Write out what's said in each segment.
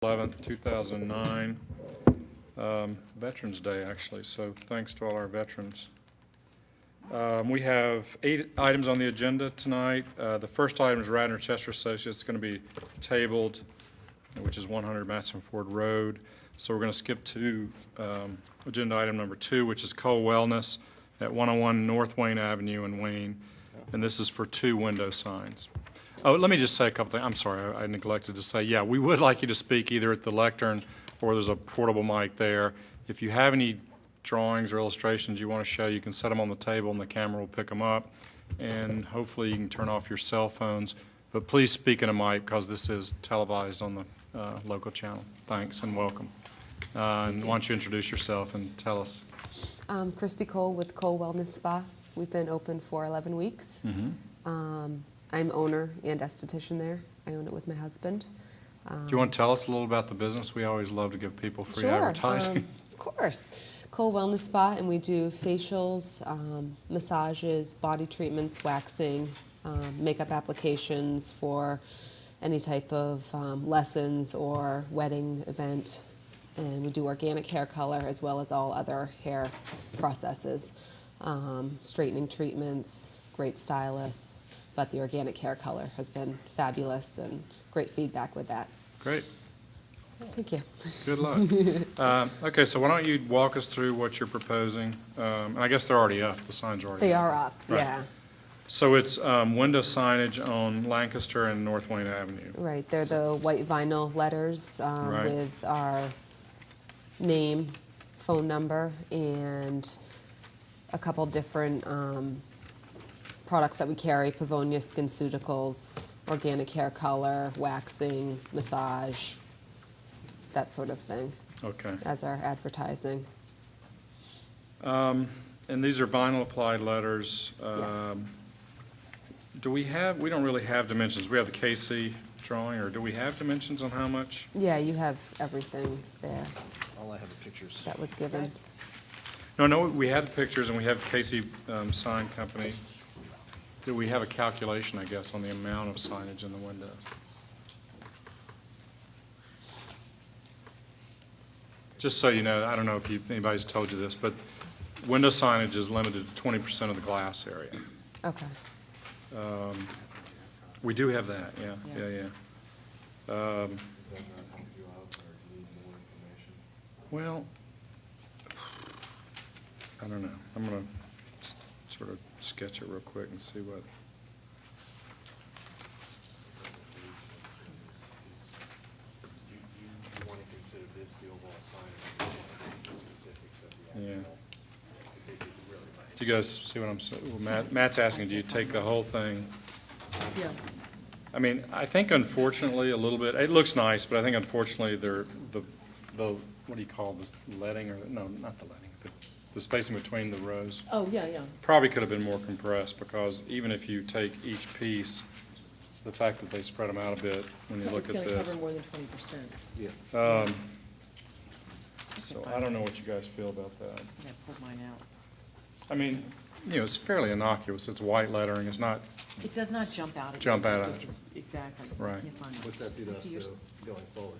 11th, 2009, Veterans Day, actually, so thanks to all our veterans. We have 8 items on the agenda tonight. The first item is Radnor Chester Associates. It's going to be tabled, which is 100 Matson Ford Road. So we're going to skip to agenda item number 2, which is Cole Wellness at 101 North Wayne Avenue in Wayne, and this is for 2 window signs. Oh, let me just say a couple things. I'm sorry, I neglected to say, yeah, we would like you to speak either at the lectern or there's a portable mic there. If you have any drawings or illustrations you want to show, you can set them on the table and the camera will pick them up. And hopefully you can turn off your cell phones. But please speak in a mic because this is televised on the local channel. Thanks and welcome. And why don't you introduce yourself and tell us. Christy Cole with Cole Wellness Spa. We've been open for 11 weeks. I'm owner and esthetician there. I own it with my husband. Do you want to tell us a little about the business? We always love to give people free Sure, advertising. Of course. Cole Wellness Spa, and we do facials, massages, body treatments, waxing, makeup applications for any type of lessons or wedding event. And we do organic hair color as well as all other hair processes, straightening treatments, great stylists. But the organic hair color has been fabulous and great feedback with that. Great. Thank you. Good luck. Okay, so why don't you walk us through what you're proposing? And I guess they're already up. The signs are already They up. are up, Right. yeah. So it's window signage on Lancaster and North Wayne Avenue. Right, they're the white vinyl letters Right. with our name, phone number, and a couple different products that we carry: Pavonia SkinCeuticals, organic hair color, waxing, massage, that sort of thing, Okay. as our advertising. And these are vinyl applied letters. Yes. We don't really have dimensions. We have the KC drawing, or do we have dimensions on how much? Yeah, you have everything there All I have are pictures. that was given. No, we had the pictures and we have KC Sign Company. Do we have a calculation, I guess, on the amount of signage in the window? Just so you know, I don't know if anybody's told you this, but window signage is limited to 20% of the glass area. Okay. We do have that, yeah. Does that not help you out, or do you need more information? Well, I don't know. I'm going to sort of sketch it real quick and see what. You want to consider this the overall sign, or you want to take the specifics of the Yeah. actual? Because they did really nice. Do you guys see what I'm saying? Well, Matt's asking, do you take the whole thing? Yeah. I mean, I think unfortunately a little bit, it looks nice, but I think unfortunately the what do you call this, leading, or, no, not the leading, the spacing between the rows Oh, yeah, yeah. probably could have been more compressed, because even if you take each piece, the fact that they spread them out a bit when you look at It's this. gonna cover more than 20%. Yeah. So I don't know what you guys feel about that. I pulled mine out. I mean, it's fairly innocuous. It's white lettering. It's not, It does not jump out. It Jump goes out like at this you. is- Exactly. Right. Can't find it. What's that do to You us see yours? going forward?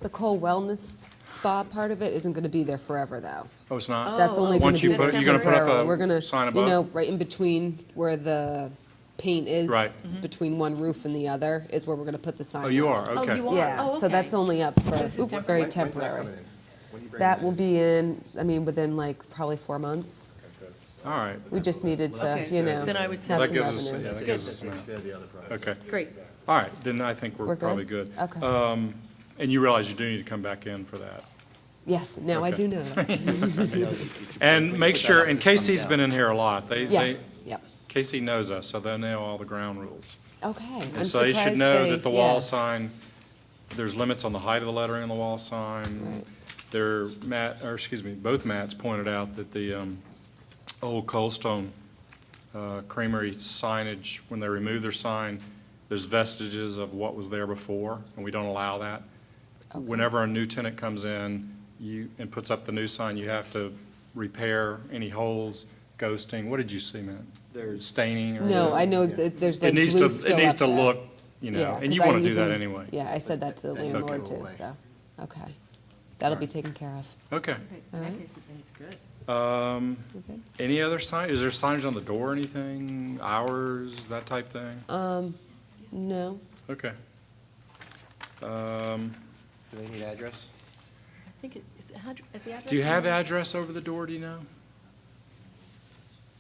The Cole Wellness Spa part of it isn't going to be there forever, though. oh, it's not? That's only going Once to you be put- there you're gonna put up temporarily. a We're going sign to, above? right in between where the paint is, Right. between one roof and the other, is where we're going to put the sign. Oh, you up. are? Oh, Okay. you are? Yeah, Oh, so that's okay. only up for, This is different. very When's that temporary. coming in? When you bring That it will in? be in, within like probably 4 months. Okay, good. All right. We just needed to, Okay. Then I would have say- That some gives us, revenue. yeah, That's that good. gives us some. Expand the other products. Okay. Great. All right, then I think we're We're good? probably good. Okay. And you realize you do need to come back in for that. Yes, now I Okay. do know that. And make sure, and Casey's been in here a lot. Yes, yep. Casey knows us, so they know all the ground rules. Okay, I'm And so they should surprised know they- that the yeah. wall sign, there's limits on the height of the lettering on the wall sign. Right. Both Matts pointed out that the old Coldstone Creamery signage, when they remove their sign, there's vestiges of what was there before, and we don't allow that. Okay. Whenever a new tenant comes in and puts up the new sign, you have to repair any holes, ghosting. What did you see, man? There's staining or? No, I know, there's like glue still It needs up to there. look you know, Yeah, and you 'cause I want to do that even- anyway. Yeah, I said that to the Okay. landlord Okay. too, so, okay. That'll be Alright. taken care of. Okay. Okay, in that Alright. case, then it's good. Okay. Any other sign, is there signage on the door or anything, hours, that type thing? No, Okay. Do they need address? I think is the address? Do you on have there? address over the door, do you know?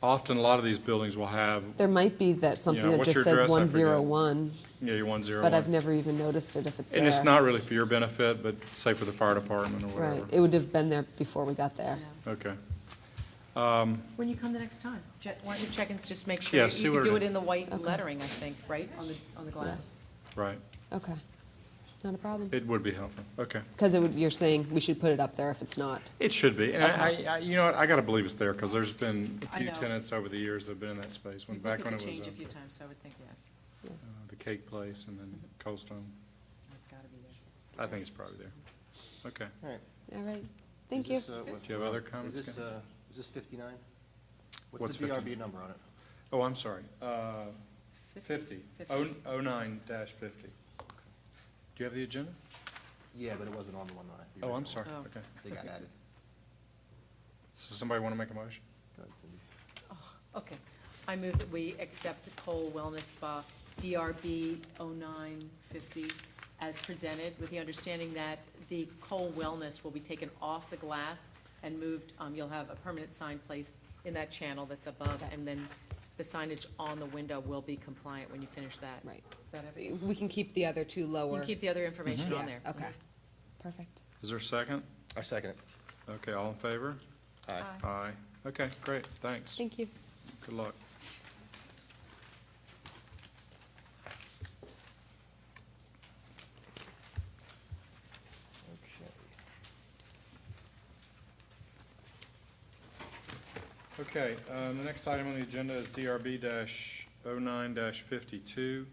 Often, a lot of these buildings will have, there might be that something Yeah, that what's just your says address? I 101, yeah, your 101. but I've never even noticed it if it's there. And it's not really for your benefit, but say for the fire department or Right, whatever. it would have been there before we got there. Yeah. Okay. When you come the next time, why don't you check and just make sure? Yeah, see You what can it do is. it in the white Okay. lettering, I think, right, on the glass? Right. Okay, not a problem. It would be helpful. Okay. Because it would, you're saying we should put it up there if it's not. It should be. And I, you know what, I gotta believe it's there, because there's been a I few know. tenants over the years that have been in that space, when, We've back looked when at it the was change a few times, so I would think yes, the Cake Place and then Cold Stone. it's gotta be there. I think it's probably there. Okay. All right. All right, thank you. Is this, what- Do you have other comments, Is this, Ken? is this 59? What's What's the 59? DRB number on it? Oh, I'm sorry. 50. 09-50. Do you have the agenda? Yeah, but it wasn't on the one that I. the Oh, I'm original sorry. Oh. Okay. one. They got added. So somebody want to make a motion? Go ahead, Cindy. Okay, I move that we accept the Cole Wellness Spa DRB 0950 as presented, with the understanding that the Cole Wellness will be taken off the glass and moved, you'll have a permanent sign placed in that channel that's above, and then the signage on the window will be compliant when you finish that. Right. Is that everything? We can keep the other two You lower. can keep the other information on there. Okay, perfect. Is there a second? I second it. Okay, all in favor? Aye. Aye. Okay, great, thanks. Thank you. Good luck. Okay. Okay, the next item on the agenda is DRB-09-52,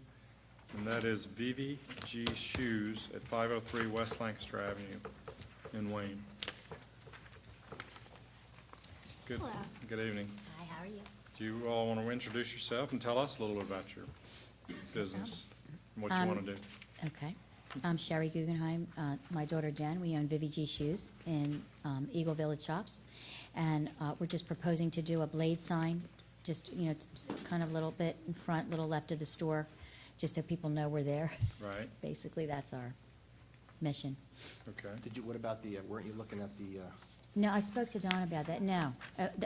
and that is VVG Shoes at 503 West Lancaster Avenue in Wayne. Good, Hello. good evening. Hi, how are you? Do you all want to introduce yourself and tell us a little bit about your business and what you want to do? Okay. I'm Sherry Guggenheim. My daughter Jen, we own VVG Shoes in Eagle Village Shops. And we're just proposing to do a blade sign, just, you know, it's kind of a little bit in front, little left of the store, just so people know we're there. Right, Basically, that's our mission. okay. Did you, what about the, weren't you looking at the, No, I spoke to Don about that. No,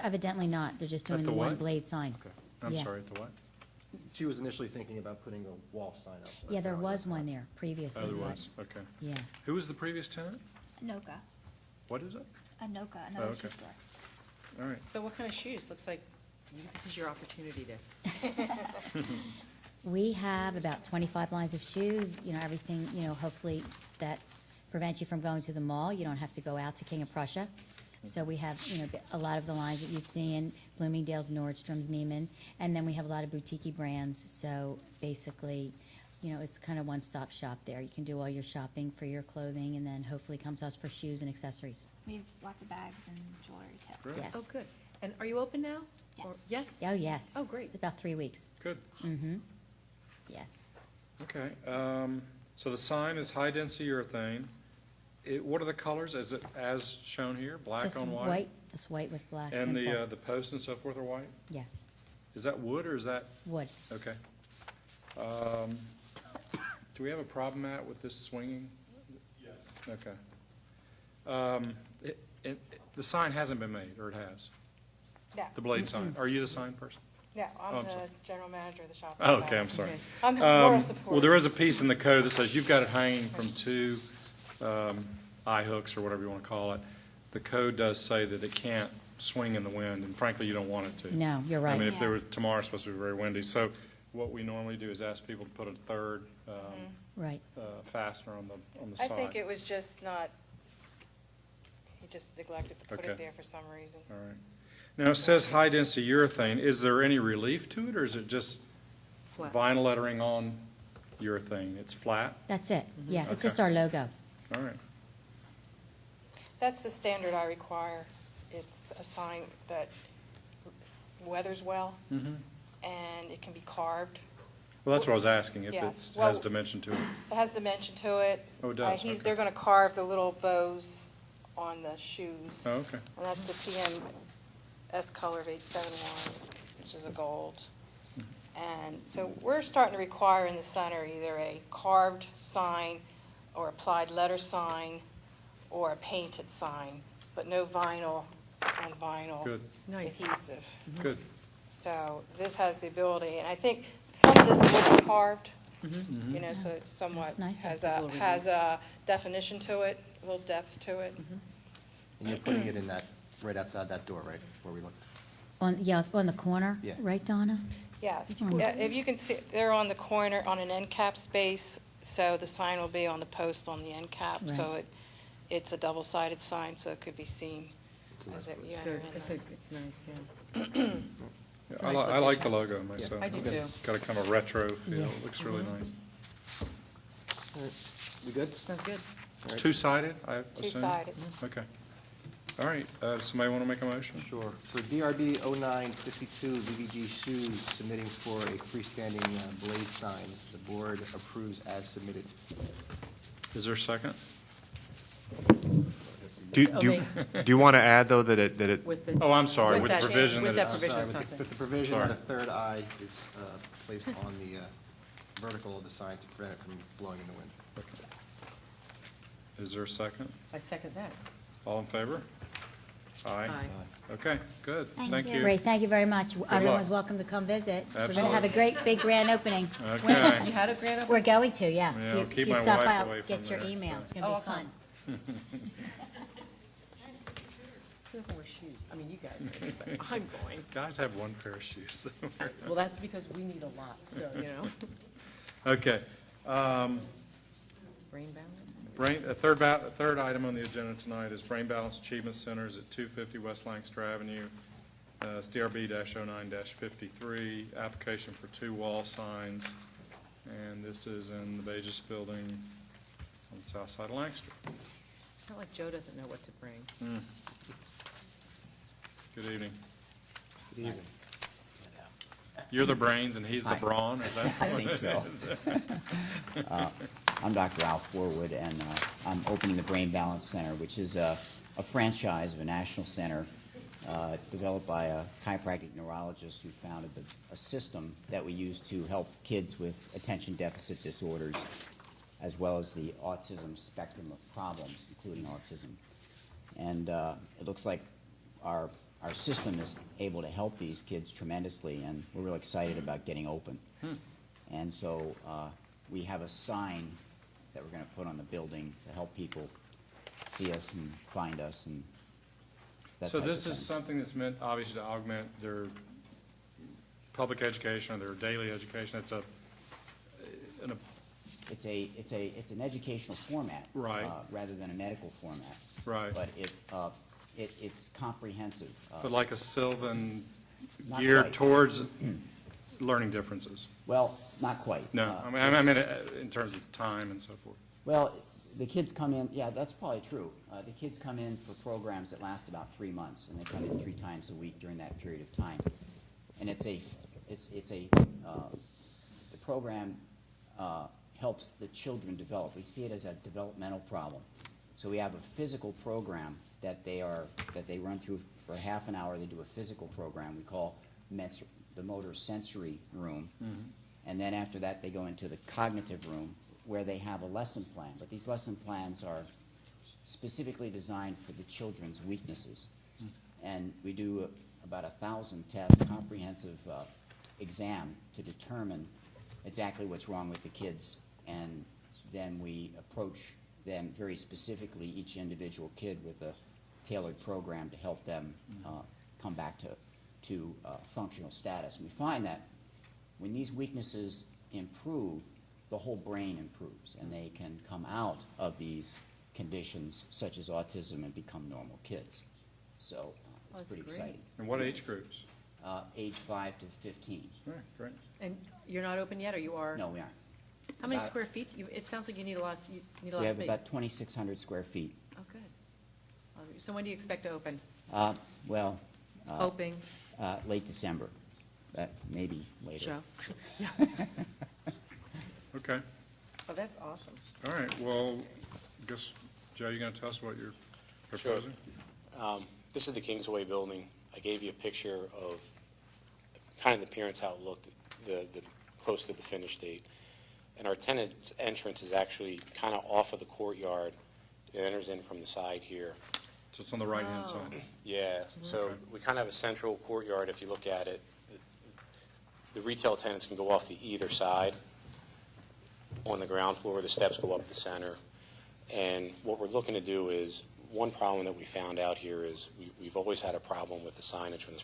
evidently not. They're just At doing the the one what? blade sign. Okay, I'm Yeah. sorry, at the what? she was initially thinking about putting a wall sign up. but Yeah, there apparently was that's not- one there previously. Oh, there but- was, okay. Yeah. Who was the previous tenant? Anoka. What is it? Anoka, Oh, another okay. shoe store. All right, So what kind of shoes? Looks like this is your opportunity to. We have about 25 lines of shoes, you know, everything, you know, hopefully that prevents you from going to the mall. You don't have to go out to King of Prussia. So we have, you know, a lot of the lines that you'd see in Bloomingdale's, Nordstrom's, Neiman, and then we have a lot of boutique brands. So basically, you know, it's kind of one-stop shop there. You can do all your shopping for your clothing and then hopefully come to us for shoes and accessories. We have lots of bags and jewelry too. great, Yes. Oh, good. And are you open now? Or- Yes. Yes? Oh, yes. Oh, great. About 3 weeks. good. Mm-hmm. Yes. Okay, so the sign is high-density urethane. What are the colors? Is it as shown here, black Just on white? white, just white with black. And simple. the posts and so forth are white? Yes, Is that wood or is that, wood. okay. Do we have a problem, Matt, with this swinging? Yes. Okay. The sign hasn't been made, or it has? Yeah, The blade sign. Are you the sign person? yeah, Oh, I'm I'm the sorry. general manager of the shop. Oh, itself. okay, I'm sorry. I'm more support. Well, there is a piece in the code that says you've got it hanging from two eye hooks, or whatever you want to call it. The code does say that it can't swing in the wind, and frankly, you don't want it to. No, you're I right. mean, if there Yeah. were, tomorrow's supposed to be very windy, so what we normally do is ask people to put a third Right. fastener on the I side. think it was just not, he just neglected to put Okay. it there for some reason. All right. Now, it says high-density urethane. Is there any relief to it, or is it just Flat. vinyl lettering on urethane? It's flat? That's it. Yeah, it's Okay. just our logo. All right. That's the standard I require. It's a sign that weathers well, Mm-hmm. and it can be carved. Well, that's what I was asking, if Yeah, it well- has dimension to it. It has dimension to it. Oh, it does, okay. They're gonna carve the little bows on the shoes. Oh, okay. And that's the TMS color of 871, which is a gold. And so we're starting to require in the center either a carved sign or applied letter sign or a painted sign, but no vinyl on vinyl Good. Nice. adhesive. Good. So this has the ability, and I think some of this will be carved, you know, so it's somewhat, That's nice. has a definition to it, a little depth to it. And you're putting it in that, right outside that door, right, where we look? On the corner, Yeah. right, Donna? Yes, Mhm. yeah, if you can see, they're on the corner on an end cap space, so the sign will be on the post on the end cap. So it's a double-sided sign, so it could be seen as it, you enter Good, in. it's nice, yeah. Yeah, It's I nice I like the location. logo myself. I do too. Got a kind of retro feel, Yeah. it looks really nice. All right. We good? Sounds good. It's two-sided, I assume? Two-sided. Okay. All right, somebody want to make a motion? Sure. For DRB 0952 VVG shoes submitting for a freestanding blade sign, the board approves as submitted. Is there a second? Do Oh, do you want to add, though, that it, With the. Oh, I'm sorry, with the that change- provision with that that it's... provision Sorry, or with something. the provision Sorry. that a third eye is placed on the vertical of the sign to prevent it from blowing in the wind. Is there a second? I second that. All in favor? Aye. Aye. Okay, good. Thank Thank you. you. Great, thank you very much. Everyone's luck. welcome to come visit. We're going to Absolutely. have a great, big grand opening. You Okay. had a grand opening? We're going to, yeah. Yeah, If you- I'll keep if you my stop wife by, I'll away get from your there, email. so. It's going to Oh, be I'll fun. Who doesn't wear shoes? I mean, you guys, do, but I'm going. Guys have one pair of shoes. Well, that's because we need a lot, so, you know. Okay. Brain balance? Third item on the agenda tonight is Brain Balance Achievement Centers at 250 West Lancaster Avenue. It's DRB-09-53, application for 2 wall signs. And this is in the Bages Building on the south side of Lancaster. It's not like Joe doesn't know what to bring. Good evening. Good evening. You're the brains and he's the Hi. brawn, is that I what it think is? so. I'm Dr. Al Forwood, and I'm opening the Brain Balance Center, which is a franchise of a national center developed by a chiropractic neurologist who founded a system that we use to help kids with attention deficit disorders, as well as the autism spectrum of problems, including autism. And it looks like our system is able to help these kids tremendously, and we're real excited about getting open. And so we have a sign that we're going to put on the building to help people see us and find us and that So type of this is thing. something that's meant obviously to augment their public education or their daily education. It's It's an educational format. Right. Rather than a medical format. Right. But it's comprehensive. but like a Sylvan Not geared quite. towards learning differences. Well, not quite. No, I mean, in terms of time and so forth. Well, the kids come in, yeah, that's probably true. The kids come in for programs that last about 3 months, and they come in 3 times a week during that period of time. And the program helps the children develop. We see it as a developmental problem. So we have a physical program that they run through for half an hour. They do a physical program we call the motor sensory room. And then after that, they go into the cognitive room, where they have a lesson plan. But these lesson plans are specifically designed for the children's weaknesses. And we do about 1,000 tests, comprehensive exam to determine exactly what's wrong with the kids. And then we approach them very specifically, each individual kid, with a tailored program to help them come back to functional status. And we find that when these weaknesses improve, the whole brain improves, and they can come out of these conditions such as autism and become normal kids. So it's That's pretty great. exciting. And what age groups? Age 5 to 15. All right, great. And you're not open yet, or you are? No, we aren't. How many About- square feet? It sounds like you need a lot of We space. have about 2,600 square feet. Oh, good. So when do you expect to open? Well, Hoping, late December, maybe later. Joe? Okay, Oh, that's awesome. all right, well, I guess, Joe, you gonna tell us what you're Sure. proposing? This is the Kingsway building. I gave you a picture of kind of the appearance, how it looked, the close to the finish date. And our tenant's entrance is actually kind of off of the courtyard. It enters in from the side here. So it's on the right-hand Oh. side. Yeah, so Okay. we kind of have a central courtyard, if you look at it. The retail tenants can go off to either side. On the ground floor, the steps go up the center. And what we're looking to do is, one problem that we found out here is we've always had a problem with the signage on this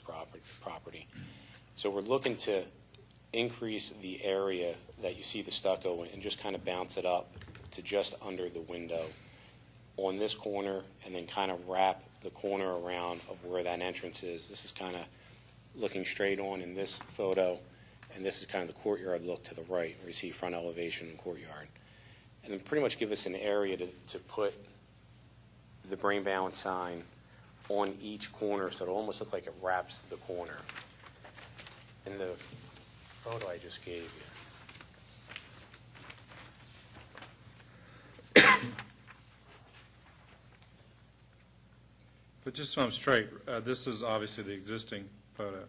property. So we're looking to increase the area that you see the stucco and just kind of bounce it up to just under the window on this corner, and then kind of wrap the corner around of where that entrance is. This is kind of looking straight on in this photo, and this is kind of the courtyard look to the right, where you see front elevation and courtyard. And then pretty much give us an area to put the Brain Balance sign on each corner, so it'll almost look like it wraps the corner. In the photo I just gave you. But just so I'm straight, this is obviously the existing photo.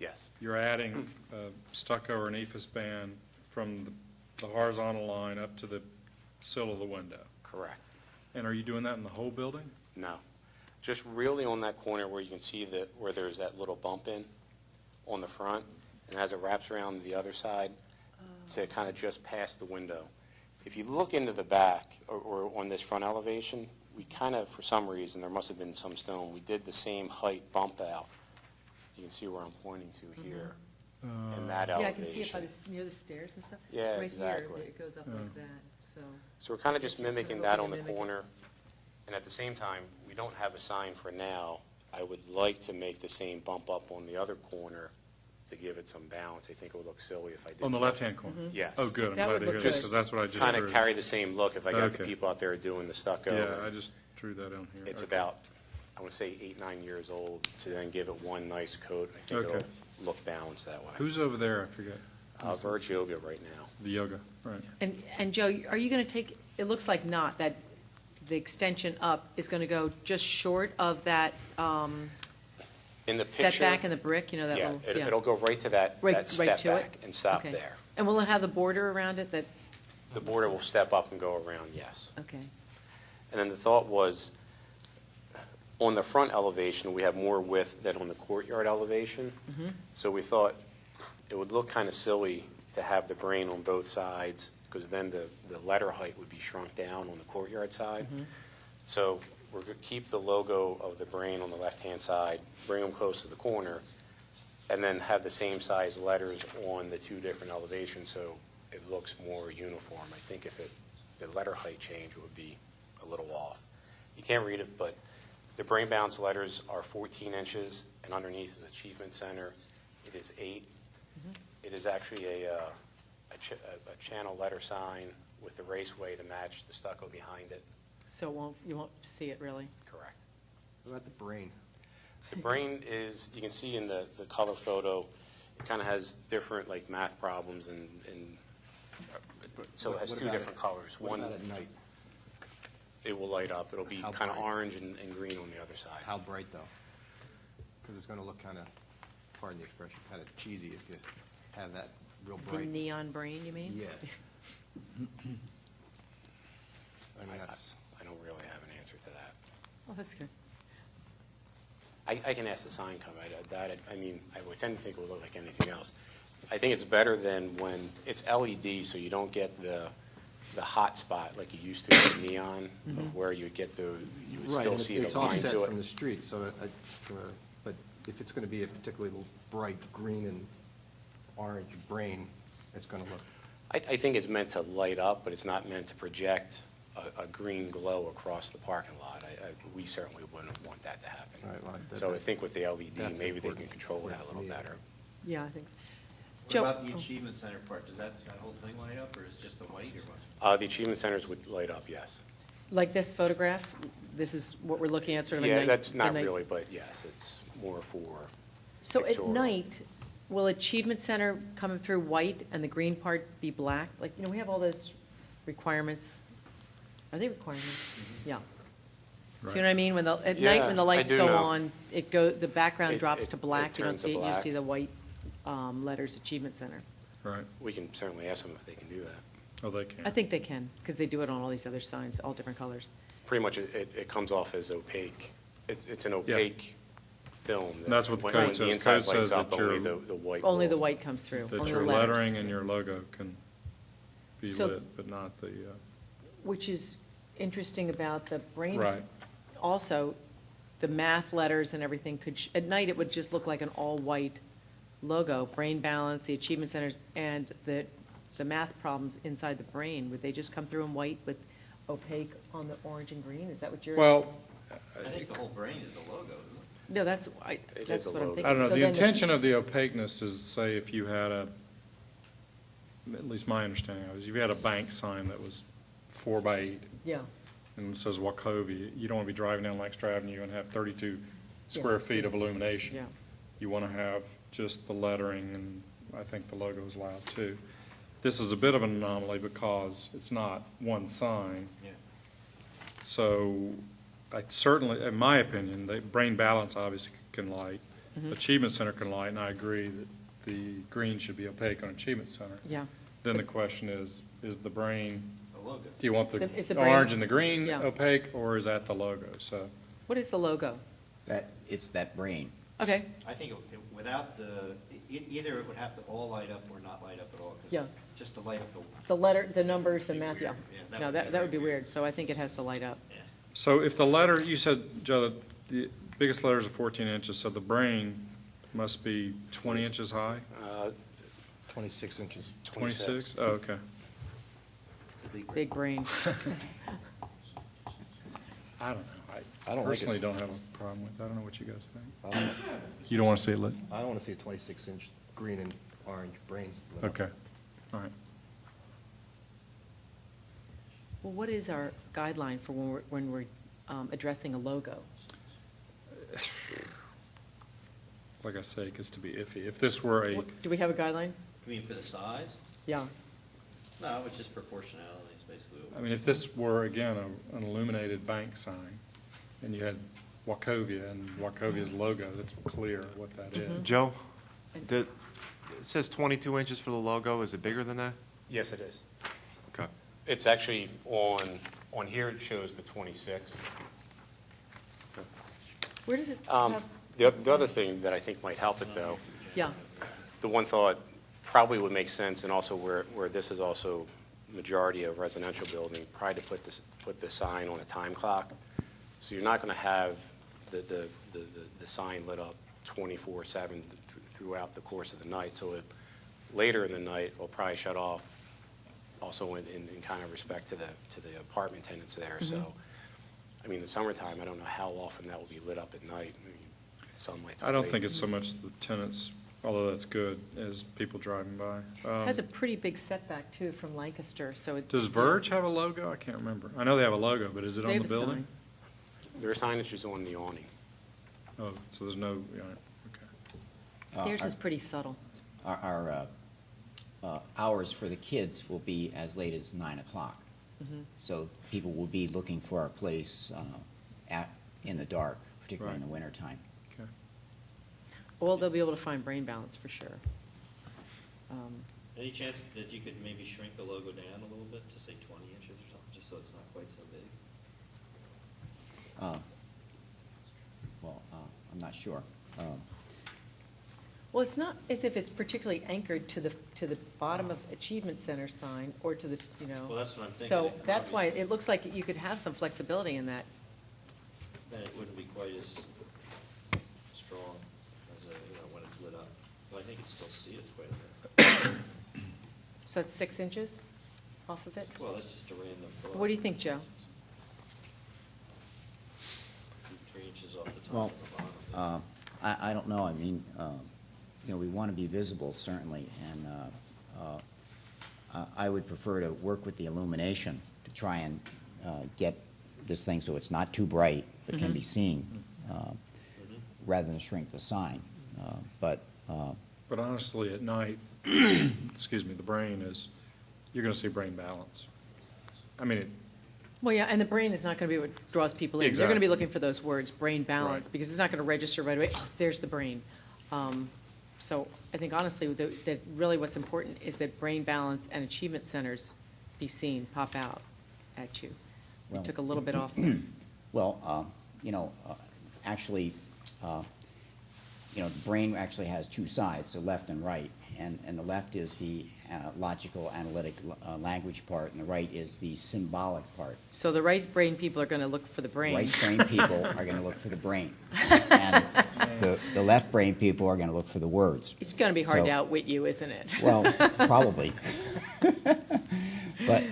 Yes, You're adding stucco or an ephes band from the horizontal line up to the sill of the window. correct. And are you doing that in the whole building? No. Just really on that corner where you can see where there's that little bump in on the front, and as it wraps around the other side to kind of just past the window. If you look into the back or on this front elevation, we kind of, for some reason, there must have been some stone, we did the same height bump out. You can see where I'm pointing to here, in that Yeah, I elevation. can see it by near the stairs and stuff. Yeah, Right exactly. here, it goes up like that, so. So we're kind of just mimicking We're that hoping on to the mimic it. corner, and at the same time, we don't have a sign for now. I would like to make the same bump up on the other corner to give it some balance. I think it would look silly if I did. On the left-hand corner? Yes. Oh, good, I'm That glad would to hear look that, good. because that's what I just Kind drew. of carry the same look if I got the Okay. people out there doing the stucco. Yeah, I just drew that on here. It's Okay. about, I want to say 8, 9 years old, to then give it one nice coat. I think Okay. it'll look balanced that way. Who's over there? I forget. Verge Yoga right now. The yoga, right. And Joe, are you going to take, it looks like not, that the extension up is going to go just short of that In the picture. setback in the brick, you know, that Yeah, little, yeah. it'll go right to that Right step to it? back and stop Okay. there. And will it have the border around it that, The border will step up and go around, yes. okay. And then the thought was, on the front elevation, we have more width than on the courtyard elevation. Mm-hmm. So we thought it would look kind of silly to have the brain on both sides, because then the letter height would be shrunk down on the courtyard side. Mm-hmm. So we're going to keep the logo of the brain on the left-hand side, bring them close to the corner, and then have the same size letters on the two different elevations, so it looks more uniform. I think if the letter height change would be a little off. You can't read it, but the Brain Bounce letters are 14 inches, and underneath is Achievement Center. It is 8. It is actually a channel letter sign with the raceway to match the stucco behind it. So you won't see it really? Correct. What about the brain? The brain is, you can see in the color photo, it kind of has different like math problems and so it has What two about different colors. What One, about at night? it will light up. It'll be How kind of bright? orange and green on the other side. How bright, though? Because it's going to look kind of, pardon the expression, kind of cheesy if you have that real The bright. neon brain, you mean? Yeah. I mean, that's, I don't really have an answer to that. Oh, that's good. I can ask the sign company. I mean, I would tend to think it would look like anything else. I think it's better than when it's LED, so you don't get the hot spot like you used to with neon, of where you would get you would right, still and see it's the line offset to from the it. street, so, but if it's going to be a particularly bright green and orange brain, it's going to look, I think it's meant to light up, but it's not meant to project a green glow across the parking lot. We certainly wouldn't want that to happen. right, well, that- So I think with the LED, that's maybe they can important. control that a little Yeah. better. Yeah, I think. What Joe- about the oh. Achievement Center part? Does that whole thing light up, or is it just the white, or what? The achievement centers would light up, yes. Like this photograph, this is what we're looking at, sort of a night. Yeah, that's the not night- really, but yes, it's more for So at pictorial. night, will Achievement Center come through white and the green part be black? Like, we have all those requirements. Are they requirements? Yeah. Do you know what I mean? At night, when the Yeah, I lights do go know. on, the background drops to black. You don't turns to see it, you black. see the white letters, Achievement Center. Right. We can certainly ask them if they can do that. Oh, they can. I think they can, because they do it on all these other signs, all different colors. Pretty much, it comes off as opaque. It's an opaque film. that That's what the when- code when says. inside Code says lights up, that only your- the white. Only the will- white comes through, That only the your letters. lettering and your logo can be So- lit, but not the, Which is interesting about the brain. right. Also, the math letters and everything at night, it would just look like an all-white logo, brain balance, the achievement centers, and the math problems inside the brain. Would they just come through in white with opaque on the orange and green? Is that what you're? Well, I think the whole brain is the logo, isn't it? No, It that's is a what I'm logo. thinking. I don't know, So the then intention of the opaqueness is, say, if you had at least my understanding of it, is if you had a bank sign that was 4 by 8 Yeah, and it says Wachovia, you don't want to be driving down Lancaster Avenue and have 32 square that's feet true. of illumination. yeah. You want to have just the lettering, and I think the logo is allowed too. This is a bit of an anomaly because it's not one sign. Yeah. So I certainly, in my opinion, the brain balance obviously can light. Mm-hmm. Achievement Center can light, and I agree that the green should be opaque on Achievement Center. Yeah. Then the question is the brain, The logo. do you want Is the the brain- orange and the green Yeah. opaque, or is that the logo? So, What is the logo? It's that brain. Okay, I think without either it would have to all light up or not light up at all. 'Cause Yeah. just to light up the letter, the numbers, the Be math, yeah. weird. Yeah, that No, would be that would be very weird, so I think it has to light up. yeah. so if the letter, you said, Joe, that the biggest letters are 14 inches, so the brain must be 20 inches high? 26 inches. 26? Oh, okay. It's a big brain. Big brain. I don't know. I I don't like it. personally don't have a problem with it. I don't know what you guys think. I don't- You don't want to see it lit? I don't want to see a 26-inch green and orange brain. lit up. Okay, all right. Well, what is our guideline for when we're addressing a logo? Like I say, it gets to be iffy. If this were a, Do we have a guideline? I mean, for the size? Yeah. No, it's just proportionality, is basically what. I mean, if this were, again, an illuminated bank sign, and you had Wachovia and Wachovia's logo, that's clear what that is. Joe, it says 22 inches for the logo. Is it bigger than that? Yes, it is. Okay. It's actually on here, it shows the 26. Where does it Um, have? The other thing that I think might help it, though, Yeah, the one thought probably would make sense, and also where this is also majority of residential building, probably to put the sign on a time clock. So you're not going to have the sign lit up 24/7 throughout the course of the night. So later in the night, will probably shut off also in kind of respect to the apartment tenants there. So, I mean, the summertime, I don't know how often that will be lit up at night. I mean, sunlight's I don't great. think it's so much the tenants, although that's good, as people driving by. has a pretty big setback too from Lancaster, so it. Does Verge have a logo? I can't remember. I know they have a logo, but is it They on have the a building? Their signage is on the awning. Oh, so there's no, yeah, okay. Theirs is pretty subtle. Our hours for the kids will be as late as 9 o'clock. So people will be looking for our place in the dark, particularly in the wintertime. Okay. Well, they'll be able to find brain balance for sure. Any chance that you could maybe shrink the logo down a little bit to say 20 inches or something, just so it's not quite so big? I'm not sure. Well, it's not as if it's particularly anchored to the bottom of Achievement Center sign or to the, Well, that's what I'm thinking. So that's why it looks like you could have some flexibility in that. Then it wouldn't be quite as strong as, when it's lit up. But I think you'd still see it quite a bit. So that's 6 inches off of it? Well, that's just a random thought. What do you think, Joe? 3 inches off the top Well, of the bottom. I don't know, I mean, we want to be visible, certainly, and I would prefer to work with the illumination to try and get this thing so it's not too bright, but can be seen, rather than shrink the sign. But But honestly, at night, excuse me, the brain is, you're gonna see brain balance. I mean, Well, yeah, and the brain is not going to be what draws people in. They're going to be Exactly. looking for those words, brain balance, Right. because it's not going to register right away, oh, there's the brain. So I think honestly, that really what's important is that brain balance and achievement centers be seen, pop out at you. We Well- took a little bit off. Well, actually, the brain actually has two sides, the left and right. And the left is the logical, analytic language part, and the right is the symbolic part. So the right brain people are going to look for the brain. Right brain people are going to look for the brain. And the left brain people are going to look for the words. It's going to be hard So- to outwit you, isn't it? Well, probably. But,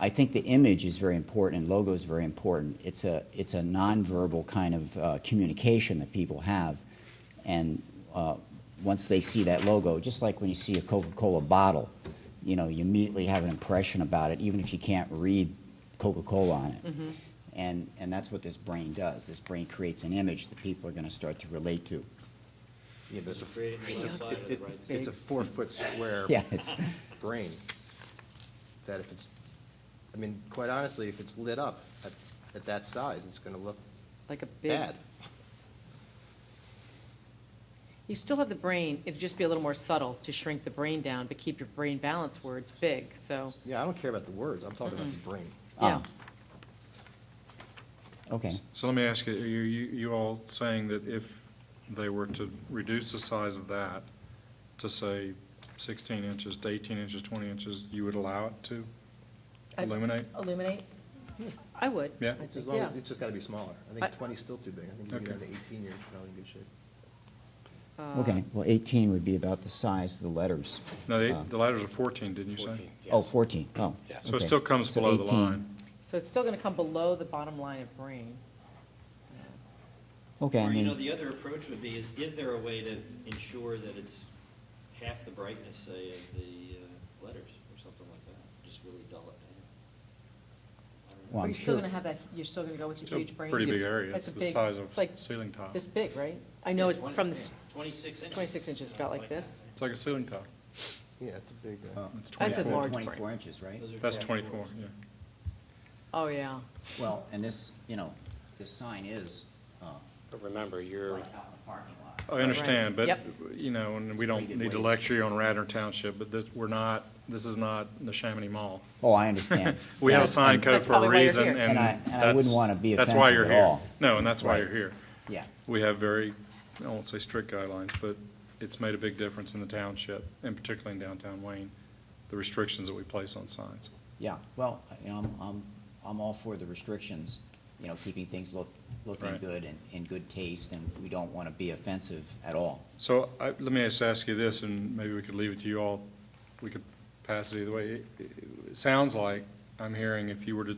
I think the image is very important, and logo is very important. It's a nonverbal kind of communication that people have. And once they see that logo, just like when you see a Coca-Cola bottle, you immediately have an impression about it, even if you can't read Coca-Cola on it. Mhm. And that's what this brain does. This brain creates an image that people are going to start to relate to. Yeah, but So creating the left side or the right side? it's a 4-foot square Yeah, it's, brain. That if it's, I mean, quite honestly, if it's lit up at that size, it's gonna look Like a big. bad. You still have the brain, it'd just be a little more subtle to shrink the brain down, but keep your brain balance words big, so. Yeah, I don't care about the words, I'm talking about the brain. Yeah. okay. so let me ask you, are you all saying that if they were to reduce the size of that to say 16 inches to 18 inches, 20 inches, you would allow it to I- illuminate? Illuminate? I would. Yeah. I think, As long yeah. as, it's just gotta be smaller. I I- think 20 is still too big. I think if you Okay. get down to 18, you're probably in good shape. Okay, well, 18 would be about the size of the letters. No, the letters are 14, didn't you say? 14, yes. Oh, 14, oh. Yeah. So it okay. still comes So below the 18. line. So it's still gonna come below the bottom line of brain. Okay, I Or, mean, the other approach would be, is there a way to ensure that it's half the brightness, say, of the letters or something like that? Just really dull it down? I don't know. Well, Are I'm you still sure- gonna have that, you're still gonna go with Still your huge brain? pretty big area. That's It's a the big- size of it's like ceiling tile. This big, right? I know Yeah, it's 20 from yeah, this. 26 inches. 26 inches, about like this. It's like a ceiling tile. Yeah, it's a big, It's I said 24. large 24 brain. inches, right? Those are- That's yeah. 24, yeah. Oh, yeah. Well, and this, this sign is But remember, you're, right out in the parking lot. I understand, but, Yep. and we don't pretty good need to ways. lecture you on Radnor Township, but this is not the Chamonix Mall. Oh, I understand. We have Yeah, a sign and- code That's for a probably why you're reason, here. and I wouldn't that's- wanna be that's why offensive you're at here. all. No, and that's why Right. you're here. Yeah, We have very, I won't say strict guidelines, but it's made a big difference in the township, and particularly in downtown Wayne, the restrictions that we place on signs. yeah. Well, I'm all for the restrictions, keeping things looking Right. good and in good taste, and we don't want to be offensive at all. So let me just ask you this, and maybe we could leave it to you all, we could pass it either way. It sounds like I'm hearing if you were to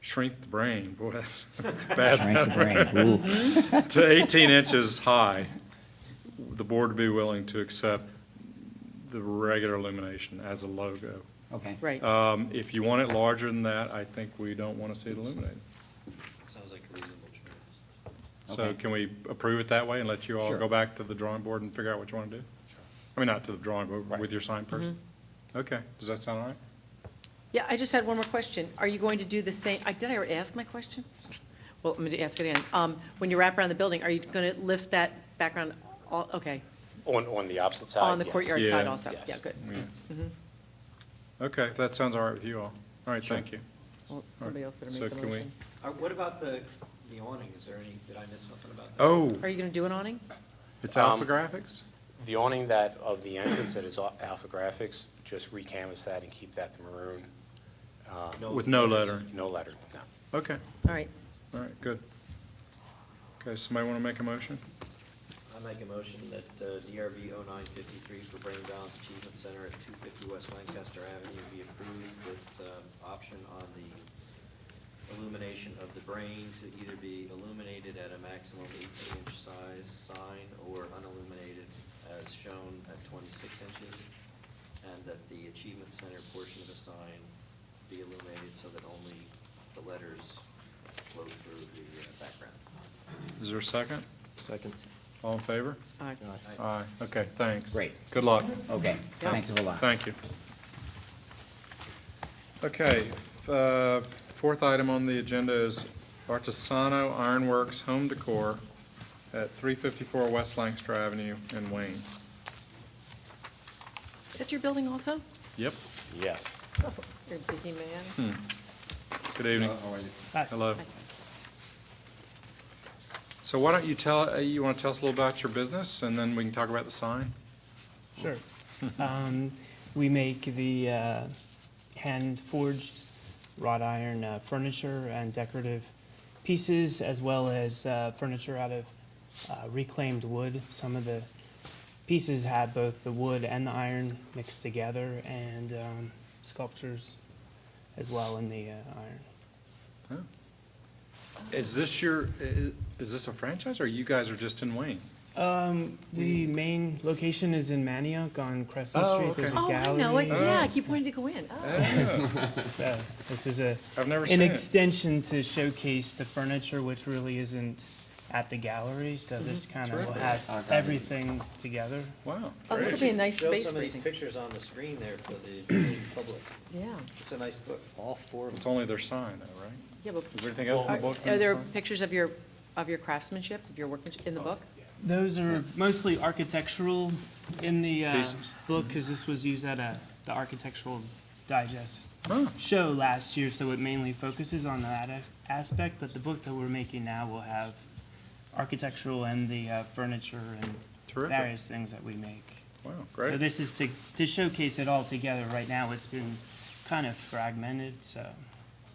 shrink the brain, boy, that's bad. Shrink the brain, ooh. To 18 inches high, the board would be willing to accept the regular illumination as a logo. Okay. Right. If you want it larger than that, I think we don't want to see it illuminated. Sounds like a reasonable choice. So Okay. can we approve it that way and let you all Sure. go back to the drawing board and figure out what you want to do? Sure. I mean, not to the drawing board, Right. with your sign person? Okay, does that sound all right? Yeah, I just had one more question. Are you going to do the same, did I already ask my question? Well, I'm going to ask it again. When you wrap around the building, are you going to lift that background, okay, on the opposite side, on the yes. courtyard Yeah. side also? Yes. Yeah, good. Yeah. Okay, that sounds all right with you all. All right, thank you. Well, somebody else better So make the can we- motion. What about the awning? Is there any, did I miss something about that? Oh, Are you going to do an awning? it's Um, Alpha Graphics? The awning that, of the entrance that is Alpha Graphics, just recanvas that and keep that the maroon. With no letter? No letter, no. Okay, All right. all right, good. Okay, somebody want to make a motion? I make a motion that DRB 0953 for Brain Balance Achievement Center at 250 West Lancaster Avenue be approved with option on the illumination of the brain to either be illuminated at a maximum 18-inch size sign or unilluminated as shown at 26 inches, and that the Achievement Center portion of the sign be illuminated so that only the letters flow through the background. Is there a second? second. All in favor? Aye. Aye. Okay, thanks. Great. Good luck. Okay, thanks a lot. Thank you. Okay, fourth item on the agenda is Artisano Ironworks Home Decor at 354 West Lancaster Avenue in Wayne. Is that your building also? Yep. Yes. You're a busy man. Good evening. How are you? Hello. So why don't you you want to tell us a little about your business, and then we can talk about the sign? Sure. We make the hand-forged wrought iron furniture and decorative pieces, as well as furniture out of reclaimed wood. Some of the pieces have both the wood and the iron mixed together, and sculptures as well in the iron. Is this is this a franchise, or you guys are just in Wayne? The main location is in Manioc on Crescent Street. There's a Oh, I gallery. know it. Yeah, I keep wanting to go in. Oh. So this is I've never an seen it. extension to showcase the furniture, which really isn't at the gallery. So this kind of will Terrific. have everything together. Wow. Oh, this will great. be a nice Show space some for of these you. pictures on the screen there for the viewing public. Yeah. It's a nice book, all four of It's them. only their sign, though, right? Yeah, but Is there anything else in the book? than are the there sign? pictures of your craftsmanship, of your workmanship in the book? Those are mostly architectural in the Pieces. book, because this was used at the Architectural Digest Oh, show last year, so it mainly focuses on that aspect. But the book that we're making now will have architectural and the furniture and terrific. various things that we make. Wow, So great. this is to showcase it all together. Right now, it's been kind of fragmented, so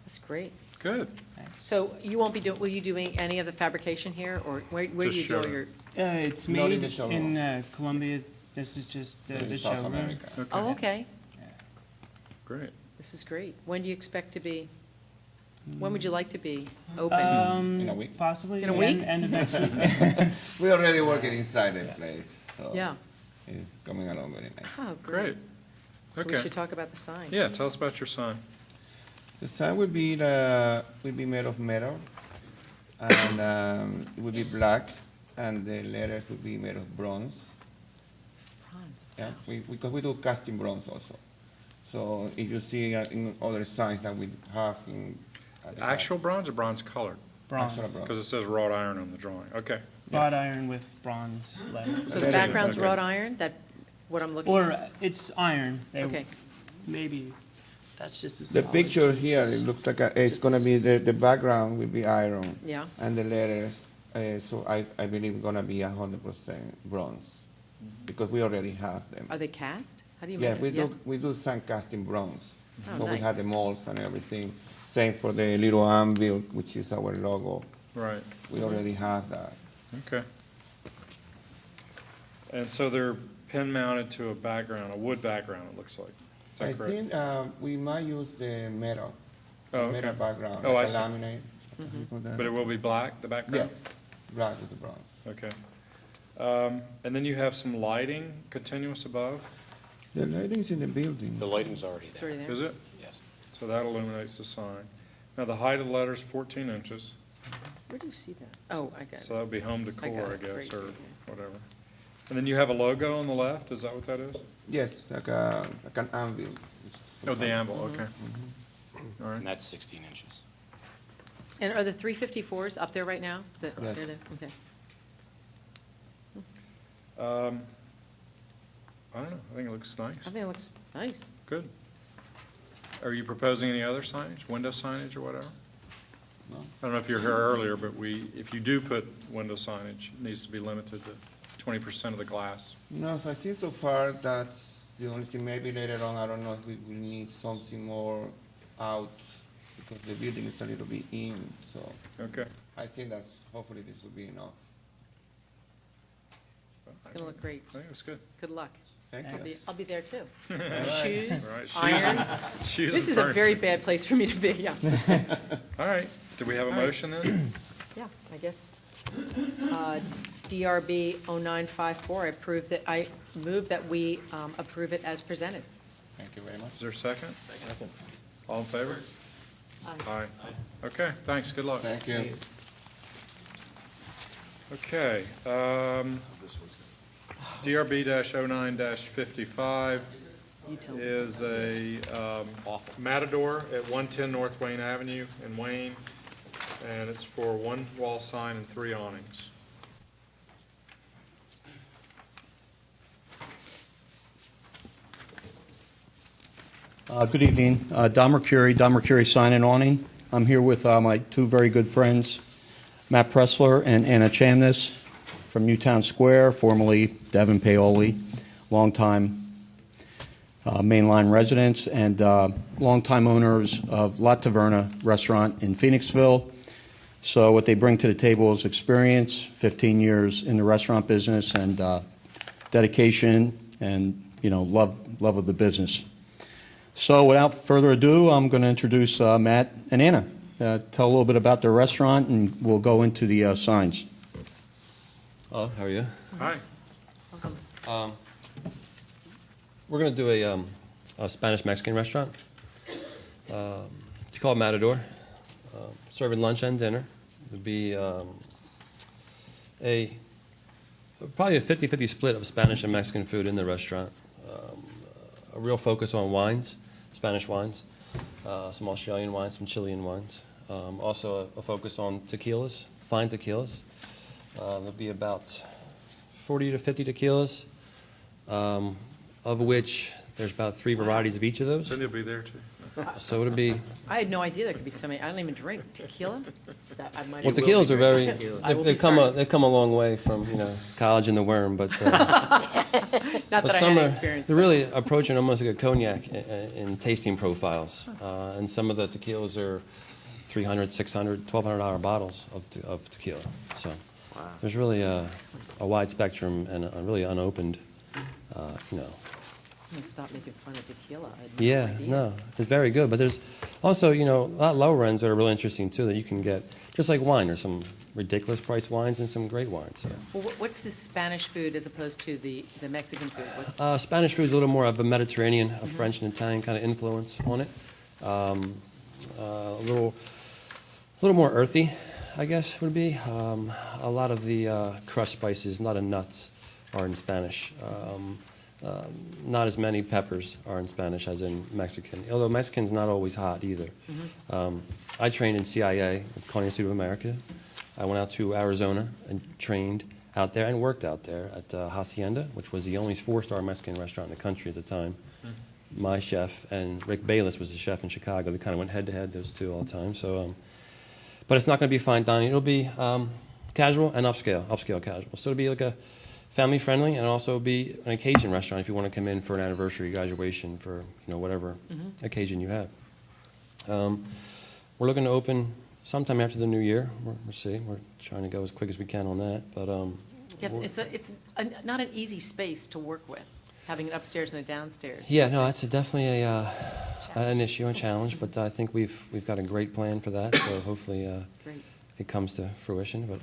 That's great. Good. thanks. So you won't be doing, will you doing any of the fabrication here, or where do Just you go showroom. your? It's Not in made the showroom. in Colombia. This is just the South showroom. America. Okay, Oh, okay. great. This is great. When do you expect to be, when would you like to be open? In a week. Possibly In a end- week? end of next week. We're already working inside the place, so. Yeah. It's coming along very nice. Oh, Great. great. So we Okay. should talk about the sign. Yeah, tell us about your sign. The sign will be made of metal, and it will be black, and the letters will be made of bronze. Bronze. Yeah, because we do casting bronze also. So if you see in other signs that we have in. at the Actual bronze or bronze colored? Bronze. Actual bronze. Because it says wrought iron on the drawing. Okay. Wrought iron with bronze letters. So the Okay. background's Okay. wrought iron, that, what I'm looking Or at? it's iron. They- Okay. Maybe that's just a The solid. picture here, it looks like it's gonna be, the background will be iron. Yeah. And the letters, so I believe gonna be 100% bronze, because we already have them. Are they cast? How do you Yeah, make it? we do sand casting bronze. Oh, So we nice. have the molds and everything. Same for the little anvil, which is our logo. Right. We already have that. Okay. And so they're pin mounted to a background, a wood background, it looks like. Is I that correct? think we might use the metal, Oh, metal okay. background, Oh, I like a see. laminate. Mm-hmm. Put that- But it will be black, the background? Yes, black with the bronze. Okay. And then you have some lighting continuous above, The lighting's in the building. The lighting's already It's there. already there? is it? Yes. So that illuminates the sign. Now, the height of the letter's 14 inches, Where do you see that? Oh, I got it. so that would be home I got decor, I it. guess, Great. or whatever. And then you have a logo on the left, is that what that is? Yes, like an anvil. Oh, the anvil, okay. All right. And that's 16 inches. And are the 354s up there right now? Yes. They're there? Okay. I don't know, I think it looks nice. I think it looks nice. Good. Are you proposing any other signage, window signage or whatever? No. I don't know if you were here earlier, but if you do put window signage, it needs to be limited to 20% of the glass. No, so I think so far that's the only thing. Maybe later on, I don't know if we will need something more out, because the building is a little bit in, so Okay. I think that's, hopefully this will be enough. It's gonna look great. I think it's good. Good luck. Thank I'll you. be, I'll be there too. All Shoes, right, shoes iron. shoes This and is a furniture. very bad place for me to be, yeah. All right, do we have a All right. motion then? Yeah, I guess, DRB 0954, I move that we approve it as presented. Thank you very much. Is there a second? Second. All in favor? Aye. Aye. Okay, thanks, good luck. Thank you. Okay, DRB-09-55 is a Matador at 110 North Wayne Avenue in Wayne, and it's for one wall sign and 3 awnings. Good evening. Don Mercury Sign and Awning. I'm here with my 2 very good friends, Matt Pressler and Anna Chamness from Newtown Square, formerly Devin Paoli, longtime mainline residents and longtime owners of La Taverna restaurant in Phoenixville. So what they bring to the table is experience, 15 years in the restaurant business, and dedication and love of the business. So without further ado, I'm going to introduce Matt and Anna. Tell a little bit about their restaurant, and we'll go into the signs. Hello, how are you? Hi. We're going to do a Spanish-Mexican restaurant. It's called Matador. Serving lunch and dinner. It would be probably a 50-50 split of Spanish and Mexican food in the restaurant. A real focus on wines, Spanish wines, some Australian wines, some Chilean wines. Also a focus on tequilas, fine tequilas. There'll be about 40 to 50 tequilas, of which there's about 3 varieties of each of those. Cindy will be there too. So it'll be. I had no idea there could be so many. I don't even drink tequila. Well, tequilas are very. They've come a long way from college and the worm, but. Not but that some I had are, experience. they're really approaching almost like a cognac in tasting profiles, and some of the tequilas are $300, $600, $1,200 bottles of tequila. So there's really a wide spectrum and a really unopened, I'm gonna stop making fun of tequila. I had Yeah, idea. no, it's very good. But there's also, a lot lower ends that are really interesting too that you can get. Just like wine, there's some ridiculous priced wines and some great wines. So. Well, what's the Spanish food as opposed to the Mexican food? What's Spanish food is a little more of a Mediterranean, a French and Italian kind of influence on it. A little more earthy, I guess would be. A lot of the crushed spices, not in nuts, are in Spanish. Not as many peppers are in Spanish as in Mexican, although Mexican's not always hot either. I trained in CIA, with Culinary Institute of America. I went out to Arizona and trained out there and worked out there at Hacienda, which was the only 4-star Mexican restaurant in the country at the time. My chef and Rick Bayless was the chef in Chicago. They kind of went head-to-head, those two, all the time. So, but it's not going to be fine dining. It'll be casual and upscale casual. So it'll be like a family-friendly, and also be an occasion restaurant if you want to come in for an anniversary, graduation, for whatever occasion you have. We're looking to open sometime after the new year. We're trying to go as quick as we can on that. But it's not an easy space to work with, having an upstairs and a downstairs. Yeah, no, it's definitely an issue, a challenge. But I think we've got a great plan for that. So hopefully it comes to fruition. But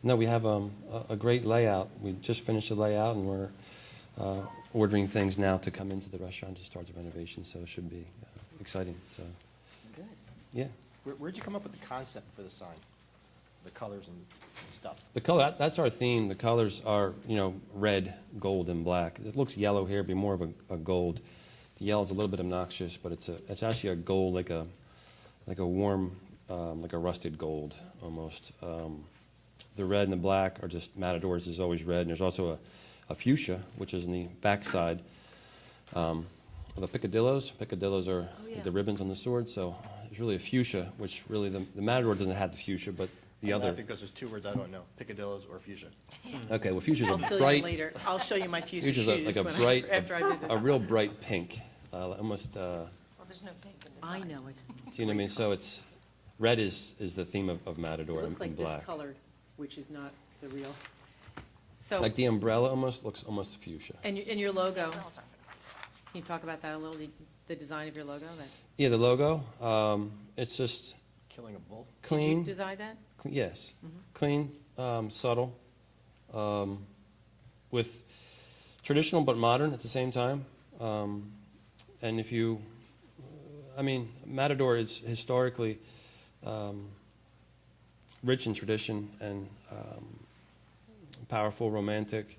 no, we have a great layout. We just finished the layout, and we're ordering things now to come into the restaurant to start the renovation. So it should be exciting. So Good. yeah. Where'd you come up with the concept for the sign? The colors and stuff? The color, that's our theme. The colors are, red, gold, and black. It looks yellow here, be more of a gold. The yellow's a little bit obnoxious, but it's actually a gold, like a warm, like a rusted gold almost. The red and the black are just Matadors is always red, and there's also a fuchsia, which is in the back side. The picadillos. Picadillos are the ribbons on the sword, so there's really a fuchsia, which really the Matador doesn't have the fuchsia, but the other. Because there's 2 words I don't know: picadillos or fuchsia. Okay, well, fuchsia's I'll a fill you in bright. later. I'll show you my fuchsia Fuchsia's shoes like a when bright, after I visit. a real bright pink, almost. Well, there's no pink in the I sign. know it. Do you know what I mean? So it's red is the theme of Matador, It looks and like black. this colored, which is not the real. So, Like the umbrella almost looks almost fuchsia. and your logo, Bells aren't can you talk about that a little, the design of your logo? Yeah, the logo. It's just Killing a bull. clean. Did you design that? Yes, clean, subtle, with traditional but modern at the same time. And if you, Matador is historically rich in tradition and powerful, romantic.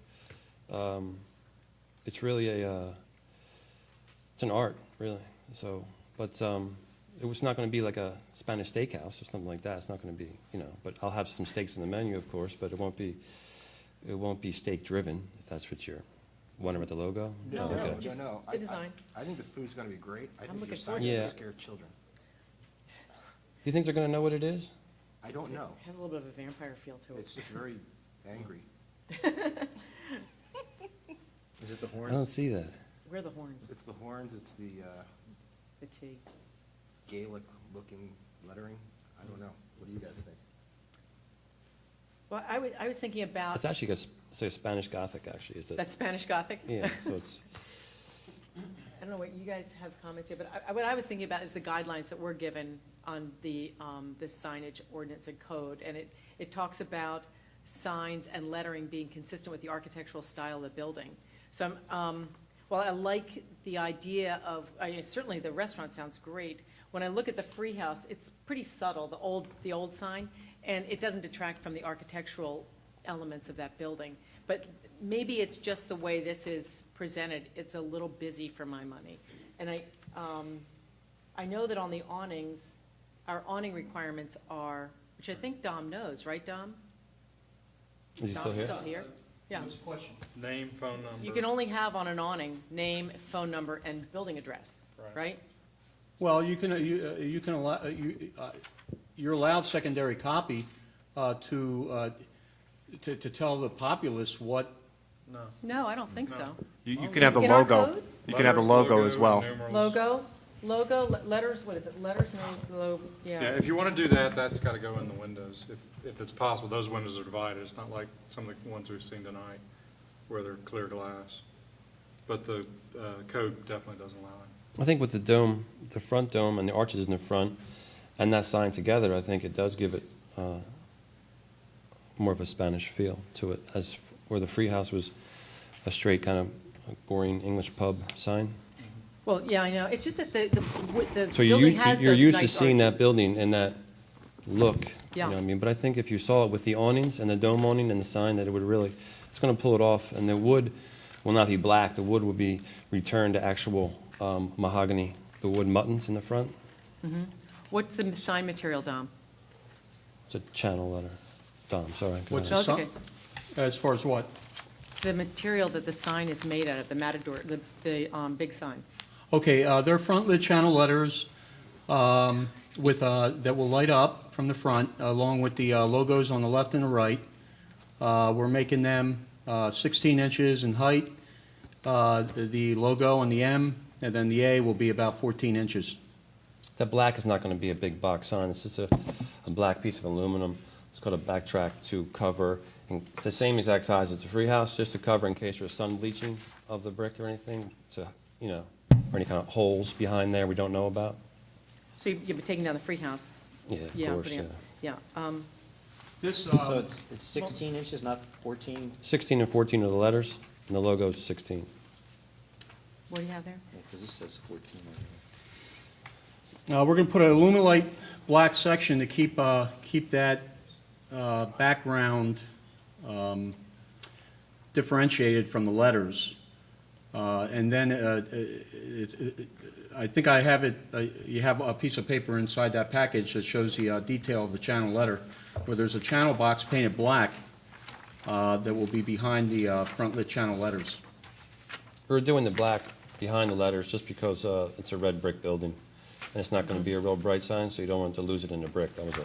It's really it's an art, really. So, but it was not going to be like a Spanish steakhouse or something like that. It's not going to be, but I'll have some steaks in the menu, of course, but it won't be steak driven, if that's what you're wondering about the logo. No, Oh, okay. just No, the design. I think the food's gonna be great. I I'm think your looking sign forward to will it. scare children. Do you think they're going to know what it is? I don't know. It has a little bit of a vampire feel to it. It's just very angry. Is it the I don't horns? see that. Where are the horns? It's the horns, it's the The T. Gaelic-looking lettering. I don't know. What do you guys think? Well, I was thinking about, It's actually say Spanish Gothic, actually. Is it? that's Spanish Gothic? Yeah, so it's, I don't know what you guys have comments here, but what I was thinking about is the guidelines that we're given on the signage ordinance and code. And it talks about signs and lettering being consistent with the architectural style of the building. So while I like the idea of, certainly the restaurant sounds great, when I look at the free house, it's pretty subtle, the old sign, and it doesn't detract from the architectural elements of that building. But maybe it's just the way this is presented, it's a little busy for my money. And I know that on the awnings, our awning requirements are, which I think Dom knows, right, Dom? is he still Dom's here? still here? Yeah. Name, phone number. You can only have on an awning, name, phone number, and building address, right? Well, you can allow, you're allowed secondary copy to tell the populace what. No. No, I don't think so. You can have the In our logo. code? You can have the logo as well. numerals. Logo, letters, what is it, letters, name, logo, Yeah, yeah. if you want to do that, that's got to go in the windows, if it's possible. Those windows are divided. It's not like some of the ones we've seen tonight where they're clear glass. But the code definitely doesn't allow it. I think with the dome, the front dome and the arches in the front, and that sign together, I think it does give it more of a Spanish feel to it, as where the free house was a straight kind of boring English pub sign. Well, yeah, I know, it's just that the So building has you're those used to nice seeing that arches. building and that look, you Yeah. know what I mean? But I think if you saw it with the awnings and the dome awning and the sign, that it would really, it's going to pull it off, and the wood will not be black. The wood will be returned to actual mahogany, the wood muttons in the front. Mhm. What's the sign material, Dom? It's a channel letter. Dom, sorry. go What's ahead. No, the it's sign? okay. As far as what? The material that the sign is made out of, the Matador, the big sign. Okay, they're front lit channel letters with that will light up from the front, along with the logos on the left and the right. We're making them 16 inches in height. The logo on the M and then the A will be about 14 inches. That black is not going to be a big box sign. It's just a black piece of aluminum. It's called a backtrack to cover. And it's the same exact size as the free house, just to cover in case there's sun bleaching of the brick or anything, to, or any kind of holes behind there we don't know about. So you'll be taking down the free house? Yeah, of course, putting yeah. up- Yeah, This, So it's 16 inches, not 14? 16 and 14 are the letters, and the logo's 16. what do you have there? Yeah, because this says 14 right we're going to put an Illuminate black section to keep that background differentiated from the letters. And then I think I have it, you have a piece of paper inside that package that shows the detail of the channel letter, where there's a channel box painted black that will be behind the front lit channel letters. We're doing the black behind the letters just because it's a red brick building, and it's not going to be a real bright sign, so you don't want to lose it in the brick. That was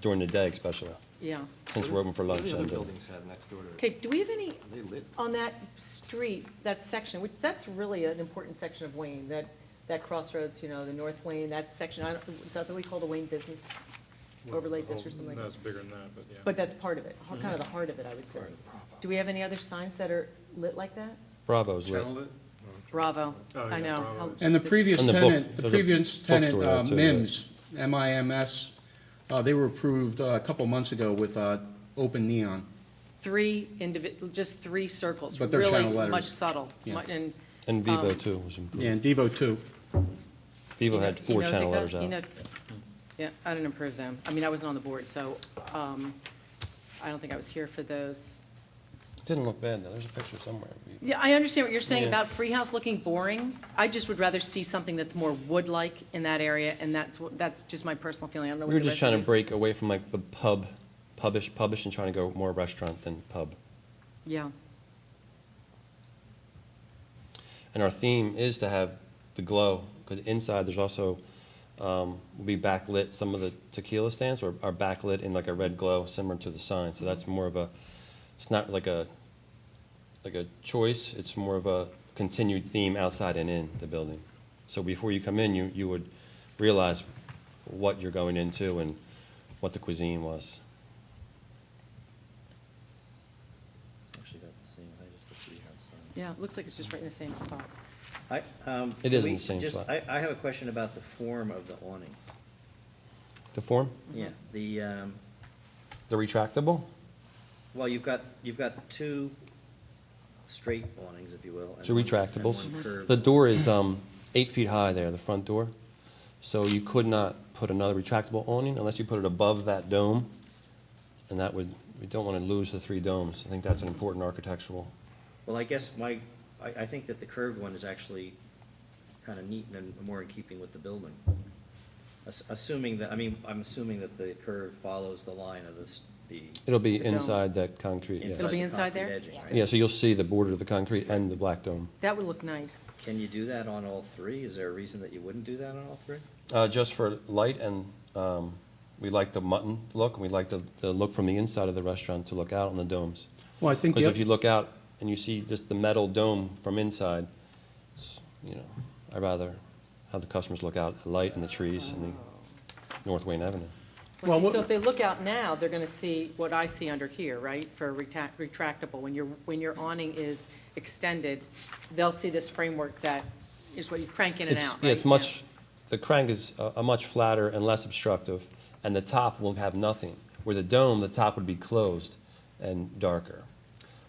during the day especially, Yeah. since we're open for What lunch. do the other and, buildings have next door to it? Okay, do we have any, Are they lit? on that street, that section, which, that's really an important section of Wayne, that crossroads, the North Wayne, that section, is that what we call the Wayne Business Overlay District or something like that? That's bigger than that, but yeah. But that's part of it, kind of the heart of it, I would say. Do we have any other signs that are lit like that? Bravo's lit. Channel it? Bravo, Oh, I yeah, know. Bravo. How- And the previous And the book- tenant, the there's a previous tenant, bookstore there, too, MIMS, MIMS, they were approved a couple months ago with open neon. just three circles, But they're channel really letters. much subtle. Yeah. And Vivo, too, was improved. Yeah, and Devo too. Vivo had 4 channel Enotica, letters out. Yeah, I didn't approve them. I mean, I wasn't on the board, so I don't think I was here for those. It didn't look bad, though. There's a picture somewhere. Yeah, I understand what you're saying Yeah. about Freehouse looking boring. I just would rather see something that's more wood-like in that area, and that's just my personal feeling. I don't know what We were the just rest trying to of you- break away from like the pubish, and trying to go more restaurant than pub. Yeah, And our theme is to have the glow, because inside there's also, will be backlit, some of the tequila stands are backlit in like a red glow similar to the sign, so that's more of a, it's not like a choice, it's more of a continued theme outside and in the building. So before you come in, you would realize what you're going into and what the cuisine was. Actually got the same height as the treehouse sign. yeah, it looks like it's just right in the same spot. It is in the same spot. I have a question about the form of the awning. The form, Yeah, the retractable? well, you've got two straight awnings, if you will. and Two one- retractables. and one curved The one. door is 8 feet high there, the front door. So you could not put another retractable awning unless you put it above that dome. And that would, we don't want to lose the 3 domes. I think that's an important architectural. Well, I guess I think that the curved one is actually kind of neat and more in keeping with the building. Assuming that, I'm assuming that the curve follows the line of the. It'll be The dome. inside that concrete, It'll yes. be the inside concrete there? edging, right? Yeah, so you'll see the border of the concrete and the black dome. That would look nice. Can you do that on all 3? Is there a reason that you wouldn't do that on all 3? Just for light, and we like the mutton look, and we like the look from the inside of the restaurant to look out on the domes. Well, I think Because the if you look out and you see just the metal dome from inside, I'd rather have the customers look out at light and the trees and the North Wayne Avenue. Well, Well, see, what- so if they look out now, they're gonna see what I see under here, right, for retractable. When your awning is extended, they'll see this framework that is what you crank in and out, right? Yeah, it's much, the crank is a much flatter and less obstructive, and the top will have nothing. Where the dome, the top would be closed and darker.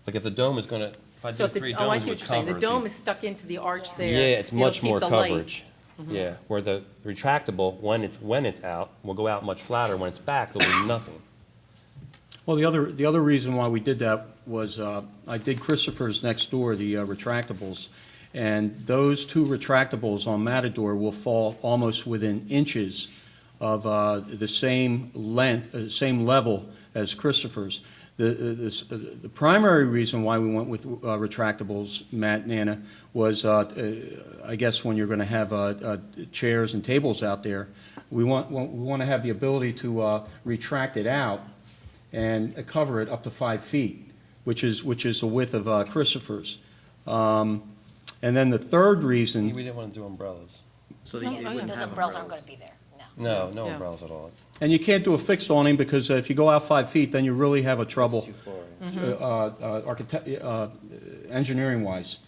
Like if the dome is gonna, if I So do if the, 3 oh, I domes, see it what would you're saying. The cover dome these. is stuck into the arch there. Yeah, it's It'll much keep more the light. coverage. Yeah, where the retractable, when it's out, will go out much flatter. When it's back, there'll be nothing. Well, the other reason why we did that was I did Christopher's next door, the retractables, and those 2 retractables on Matador will fall almost within inches of the same length, same level as Christopher's. The primary reason why we went with retractables, Matt and Anna, was I guess when you're going to have chairs and tables out there, we want to have the ability to retract it out and cover it up to 5 feet, which is the width of Christopher's. And then the third reason. We didn't want to do umbrellas. So No, you oh, yeah. wouldn't Those have umbrellas aren't going to be there, no. No, no Yeah. umbrellas at all. And you can't do a fixed awning because if you go out 5 feet, then you really have a trouble It's too far. engineering-wise.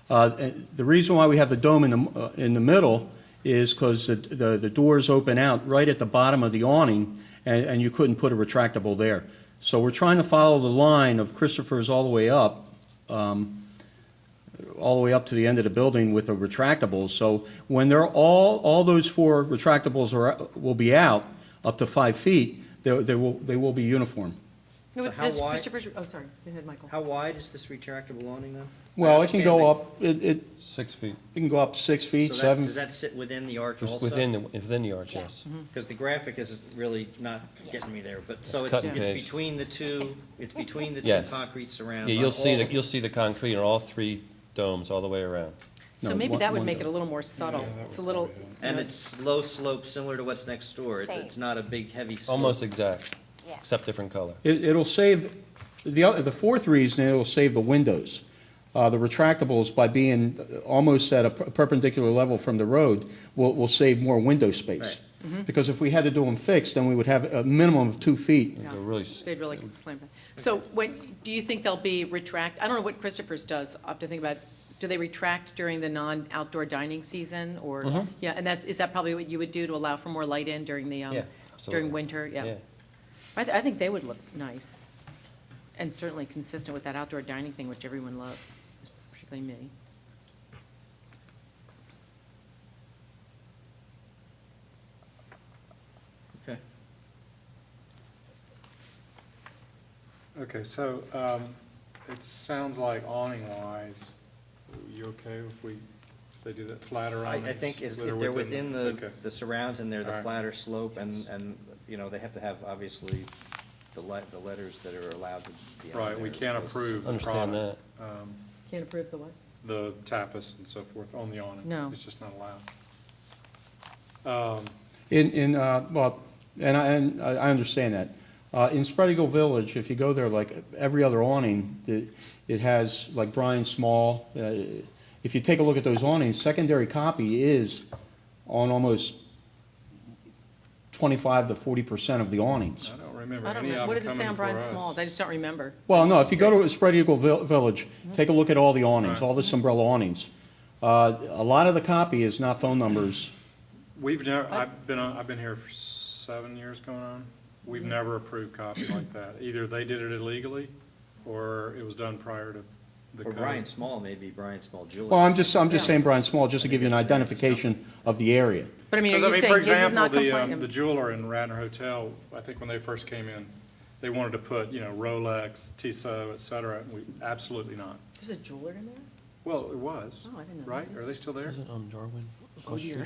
The reason why we have the dome in the middle is because the doors open out right at the bottom of the awning, and you couldn't put a retractable there. So we're trying to follow the line of Christopher's all the way up to the end of the building with the retractables. So when they're all those 4 retractables will be out up to 5 feet, they will be uniform. No, So but how does wide- Christopher's, oh, sorry, go ahead, Michael. How wide is this retractable awning now? Well, I it can go understand up, it 6 feet. can go up 6 feet, So 7. does that sit within the arch Just also? within the arch, Yeah. yes. Because the graphic is really not getting me there, but, so It's it's, cut and it's paste. between the two, it's between the two Yes. concrete surrounds. Yeah, on you'll see all of you'll see the concrete on all 3 domes all the way around. So No, maybe one- that would one make it a dome. little more subtle. It's a little. And it's low slope, similar to what's next door. Same. It's not a big, heavy slope. Almost exact, Yeah. except different color. It'll save, the fourth reason, it'll save the windows. The retractables, by being almost at a perpendicular level from the road, will save more window space. Right. Because if we had to do them fixed, then we would have a minimum of 2 feet. Yeah. They're really They'd really slam that. So do you think they'll be I don't know what Christopher's does, I'll have to think about, do they retract during the non-outdoor dining season, or? Yeah, and is that probably what you would do to allow for more light in during the, Yeah, absolutely. during winter? Yeah. I think they would look nice, and certainly consistent with that outdoor dining thing, which everyone loves, particularly me. Okay, so, it sounds like awning-wise, you okay if they do that flatter I awnings? think if that are they're within okay. the surrounds and they're the All right. flatter slope and, they have to have, obviously, the letters that are allowed to be on Right, we there can't as opposed to approve the Understand product, Can't approve the what? the tapas and so forth on the awning. No. It's just not allowed. Well, and I understand that. In Spread Eagle Village, if you go there, like every other awning, it has, like Brian Small, if you take a look at those awnings, secondary copy is on almost 25 to 40% of the awnings. I don't remember I don't any remember. of What them does it coming sound, Brian before us. Smalls? I just don't remember. Well, no, if you go to Spread Eagle Village, take a look at all the awnings, Right. all the umbrella awnings. A lot of the copy is not phone numbers. We've never, I've been here for 7 years going on. We've never approved copy like that. Either they did it illegally, or it was done prior to the Or code. Brian Small, maybe Brian Small Jewelry. Well, I'm just saying Brian Small, just to give you an identification of the area. But I mean, are Because, you for saying his is example, not the compliant? jeweler in Radnor Hotel, I think when they first came in, they wanted to put, Rolex, Tissot, et cetera, and we, absolutely not. There's a jeweler in there? Well, it was, Oh, I didn't know right? that. Are they still there? Isn't Darwin? Oh, dear.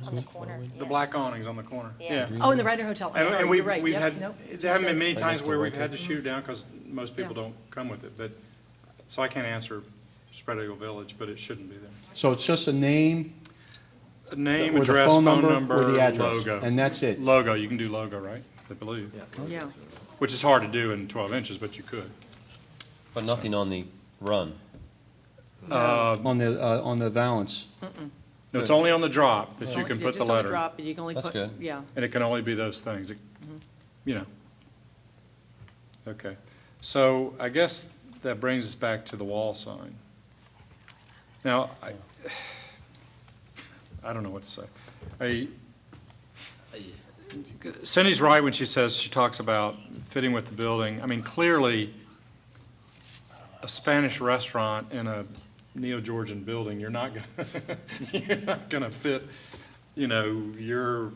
On the corner. The yeah. black awnings on the corner, Yeah. yeah. Oh, in the Radnor Hotel. I'm And sorry, we've, you're right. we've Yep, had, nope. there haven't been many Right times next to where we've Waco. had to shoot down, because most people Yeah. don't come with it, but, so I can't answer Spread Eagle Village, but it shouldn't be there. So it's just a name, A name, or the address, phone phone number, number, or the address, logo. and that's it. Logo, you can do logo, right? I believe. Yeah. Which is hard to do in 12 inches, but you could. But nothing on the run. On the valance. No, it's only on the drop that you Only- can yeah, put the just on letter. drop, and you can only That's put, good. yeah. And it can only be those things, you know. Okay, so I guess that brings us back to the wall sign. Now, I don't know what to say. Cindy's right when she says, she talks about fitting with the building. I mean, clearly, a Spanish restaurant in a Neo-Georgian building, you're not gonna fit, your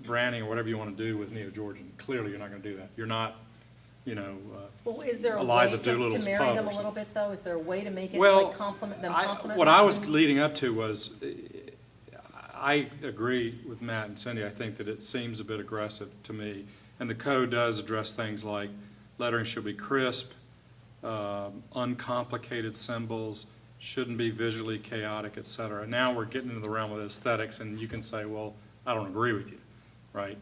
branding or whatever you want to do with Neo-Georgian. Clearly, you're not gonna do that. You're not, Well, is there a way Eliza to Doolittle's marry pub them or a little bit, though? Is there a way to make it Well, like complement them? what I was leading up to was, I agree with Matt and Cindy. I think that it seems a bit aggressive to me. And the code does address things like lettering should be crisp, uncomplicated symbols, shouldn't be visually chaotic, et cetera. Now we're getting into the realm of aesthetics, and you can say, well, I don't agree with you, right?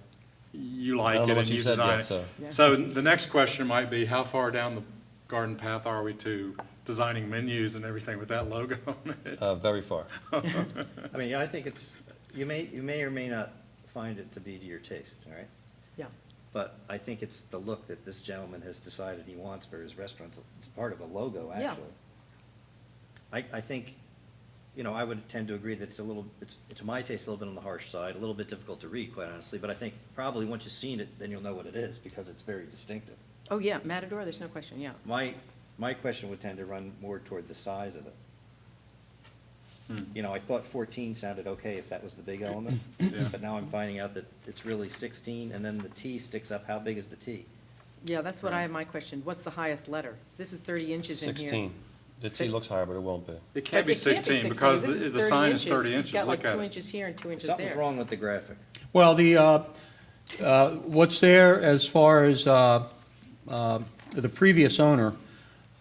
You like don't know it what and you you said design yet, it. so. So the next question might be, how far down the garden path are we to designing menus and everything with that logo on it? Very far. I mean, I think you may or may not find it to be to your taste, all right? Yeah. But I think it's the look that this gentleman has decided he wants for his restaurants. It's part of a logo, Yeah. actually. I think, I would tend to agree that it's to my taste, a little bit on the harsh side, a little bit difficult to read, quite honestly, but I think probably once you've seen it, then you'll know what it is, because it's very distinctive. Oh, yeah, Matador, there's no question, yeah. My question would tend to run more toward the size of it. I thought 14 sounded okay if that was the big element, Yeah. but now I'm finding out that it's really 16, and then the T sticks up. How big is the T? Yeah, that's what I have my question. What's the highest letter? This is 30 inches in here. 16. The T looks higher, but it won't be. It can't But be it can't be 16 because This is the 30 sign is 30 He's inches. got like Look at 2 it. inches here and 2 inches Something's there. wrong with the graphic. Well, what's there as far as the previous owner,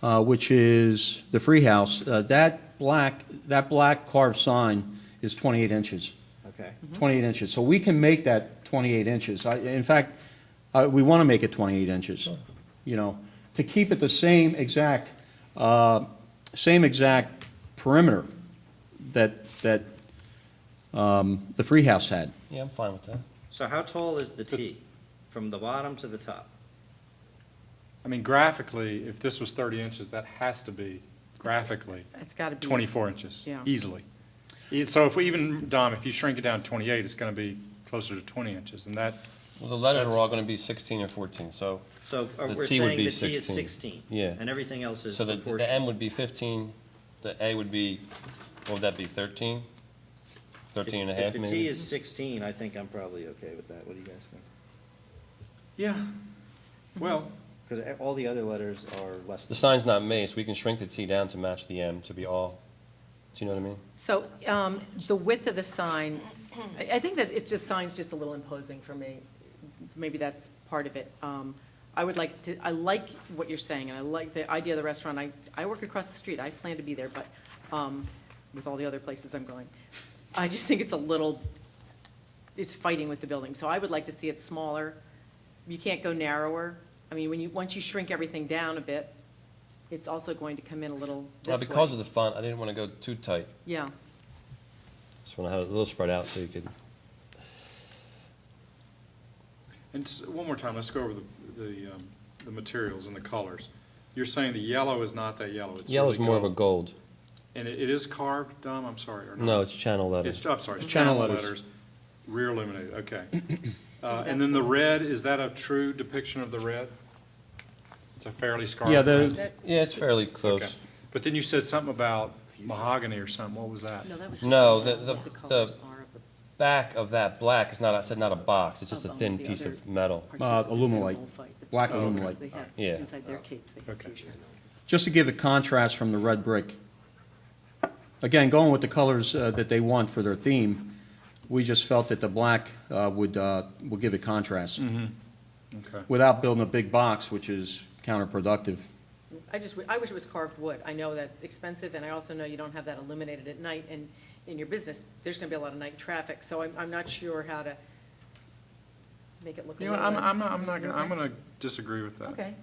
which is the Free House, that black carved sign is 28 inches. Okay. 28 inches. So we can make that 28 inches. In fact, we want to make it 28 inches, to keep it the same exact perimeter that the Free House had. Yeah, I'm fine with that. So how tall is the T, from the bottom to the top? I mean, graphically, if this was 30 inches, that has to be graphically It's got to be. 24 inches, Yeah. easily. So if Dom, if you shrink it down to 28, it's going to be closer to 20 inches, and that, Well, the letters are all going to be 16 or 14, so. So The we're T would saying be the T is 16. 16? Yeah. And everything else is So the proportional? M would be 15, the A would be, what would that be, 13? 13 and a half, If the T maybe? is 16, I think I'm probably okay with that. What do you guys think? yeah, well, Because all the other letters are less The than. sign's not made, so we can shrink the T down to match the M to be all, do you know what I mean? So, the width of the sign, I think that it's just, sign's just a little imposing for me. Maybe that's part of it. I like what you're saying, and I like the idea of the restaurant. I work across the street. I plan to be there, but, with all the other places I'm going. I just think it's fighting with the building. So I would like to see it smaller. You can't go narrower. I mean, once you shrink everything down a bit, it's also going to come in a little Now, this way. because of the font, I didn't want to go too tight. Yeah. Just want to have it a little spread out so you could, And one more time, let's go over the materials and the colors. You're saying the yellow is not that yellow, it's yellow's really more of a gold. And it is carved, Dom, I'm sorry, or not? No, it's channel letter. I'm sorry, it's Channel channel letters. letters, rear illuminated, okay. And then the red, is that a true depiction of the red? It's a fairly scarlet Yeah, red? Yeah, it's fairly Okay. close. But then you said something about mahogany or something, what was that? No, that was. No, just the what colors are of the back of that black is not, I said not a box, it's just a thin the piece other of metal. participants in the Illuminate. bullfight. The Black colors illuminate. they have Yeah. Inside their capes, they have Okay. fuchsia. Just to give it contrast from the red brick. Again, going with the colors that they want for their theme, we just felt that the black would give it contrast Okay. without building a big box, which is counterproductive. I wish it was carved wood. I know that's expensive, and I also know you don't have that illuminated at night, and in your business, there's gonna be a lot of night traffic, so I'm not sure how to make it look a You know, little less. I'm gonna disagree with that. Okay,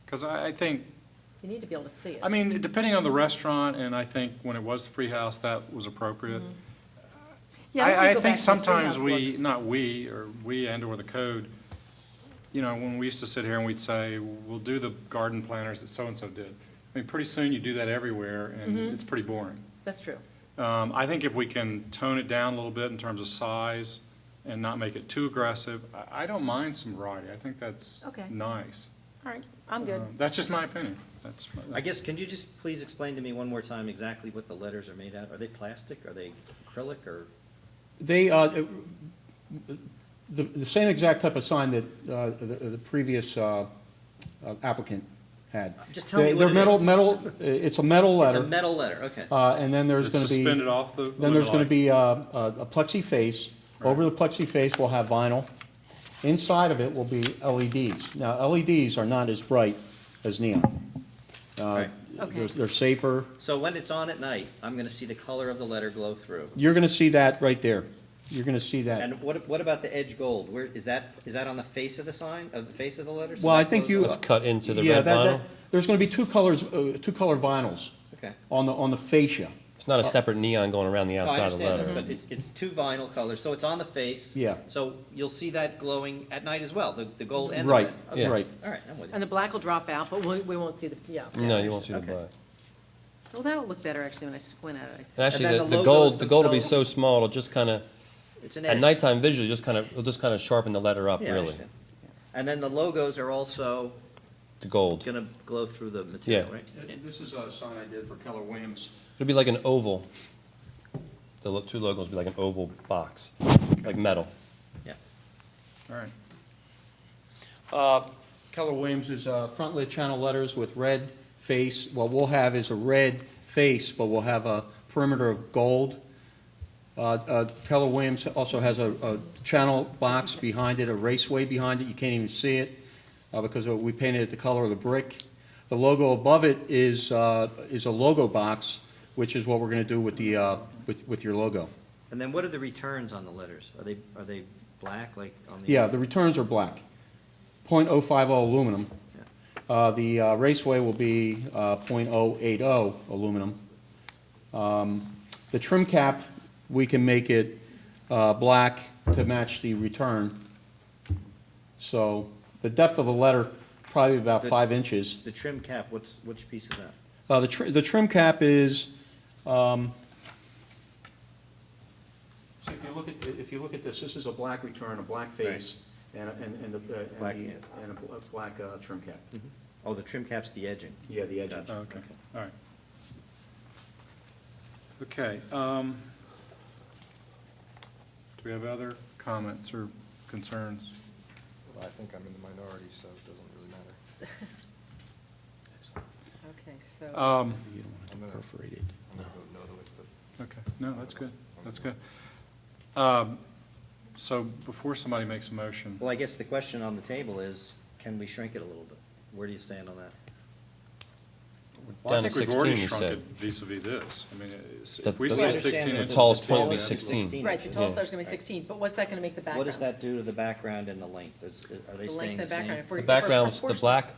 Because I think, you need to be able to see it. I mean, depending on the restaurant, and I think when it was the Free House, that was appropriate. Yeah, I we go back think to the Free sometimes House we, look. not we and/or the code, you know, when we used to sit here and we'd say, we'll do the garden planters that so-and-so did. I mean, pretty soon you do that everywhere, and it's pretty boring. That's true. I think if we can tone it down a little bit in terms of size and not make it too aggressive, I don't mind some variety. I think that's Okay. nice. All right, I'm good. That's just my opinion. That's I guess, can you just please explain to me one more time exactly what the letters are made out of? Are they plastic, are they acrylic, or? They, the same exact type of sign that the previous applicant had. Just tell me what They're it metal, is. metal, it's a metal It's letter. a metal letter, okay. And then there's It's going to be. suspended off the Then there's going to window be a plexi face. Over the plexi face, we'll have vinyl. Inside of it will be LEDs. Now, LEDs are not as bright as neon. Right. Okay. They're safer. So when it's on at night, I'm gonna see the color of the letter glow through. You're going to see that right there. You're going to see that. And what about the edge gold? Where, is that on the face of the sign, of the face of the letter? So Well, I that think glows you. up? It's cut into the Yeah, red vinyl. There's going to be two color vinyls Okay. on the fascia. It's not a separate neon going around the No, I outside of the understand letter. that, but it's two vinyl colors, so it's on the face. Yeah. So you'll see that glowing at night as well, the gold and the Right, red. Okay. yeah. right. All right, I'm with And you. the black will drop out, but we won't see the, yeah. No, you won't see the Okay. black. Well, that'll look better, actually, when I squint at it. I see. And actually, And then the the gold, logos the gold will be so themselves- small, it'll just kind of, It's an at edge. nighttime visually, it'll just kind of sharpen the letter up, Yeah, I really. understand. And then the logos are also The gold. gonna glow through the material, Yeah. right? This is a sign I did for Keller Williams. It'll be like an oval. The two logos will be like an oval box, like metal. Yeah. All right. Keller Williams is front lit channel letters with red face. What we'll have is a red face, but we'll have a perimeter of gold. Keller Williams also has a channel box behind it, a raceway behind it. You can't even see it because we painted it the color of the brick. The logo above it is a logo box, which is what we're going to do with the with your logo. And then what are the returns on the letters? Are they black, like on the? Yeah, the returns are black. .050 aluminum. The raceway will be .080 aluminum. The trim cap, we can make it black to match the return. So the depth of the letter, probably about 5 inches. The trim cap, which piece is that? The trim cap is, so if you look at this is a black return, a black face, and a Black, black trim cap. Oh, the trim cap's the edging. Yeah, the edges. Gotcha. Okay, all right. Okay, do we have other comments or concerns? Well, I think I'm in the minority, so it doesn't really matter. You don't want to perforate it. Okay, no, that's good, that's good. So before somebody makes a motion, Well, I guess the question on the table is, can we shrink it a little bit? Where do you stand on that? well, I Down to think we've already 16, you shrunk said. it vis-à-vis this. I mean, The- if we the- say the 16 inches. tallest the point will be tail's 16. Right, the tallest Yeah. letter's gonna be 16, but what's that gonna make the background? What does that do to the background and the length? Are they The staying length the of the background. same? If we're- The if we're background, the proportioning- black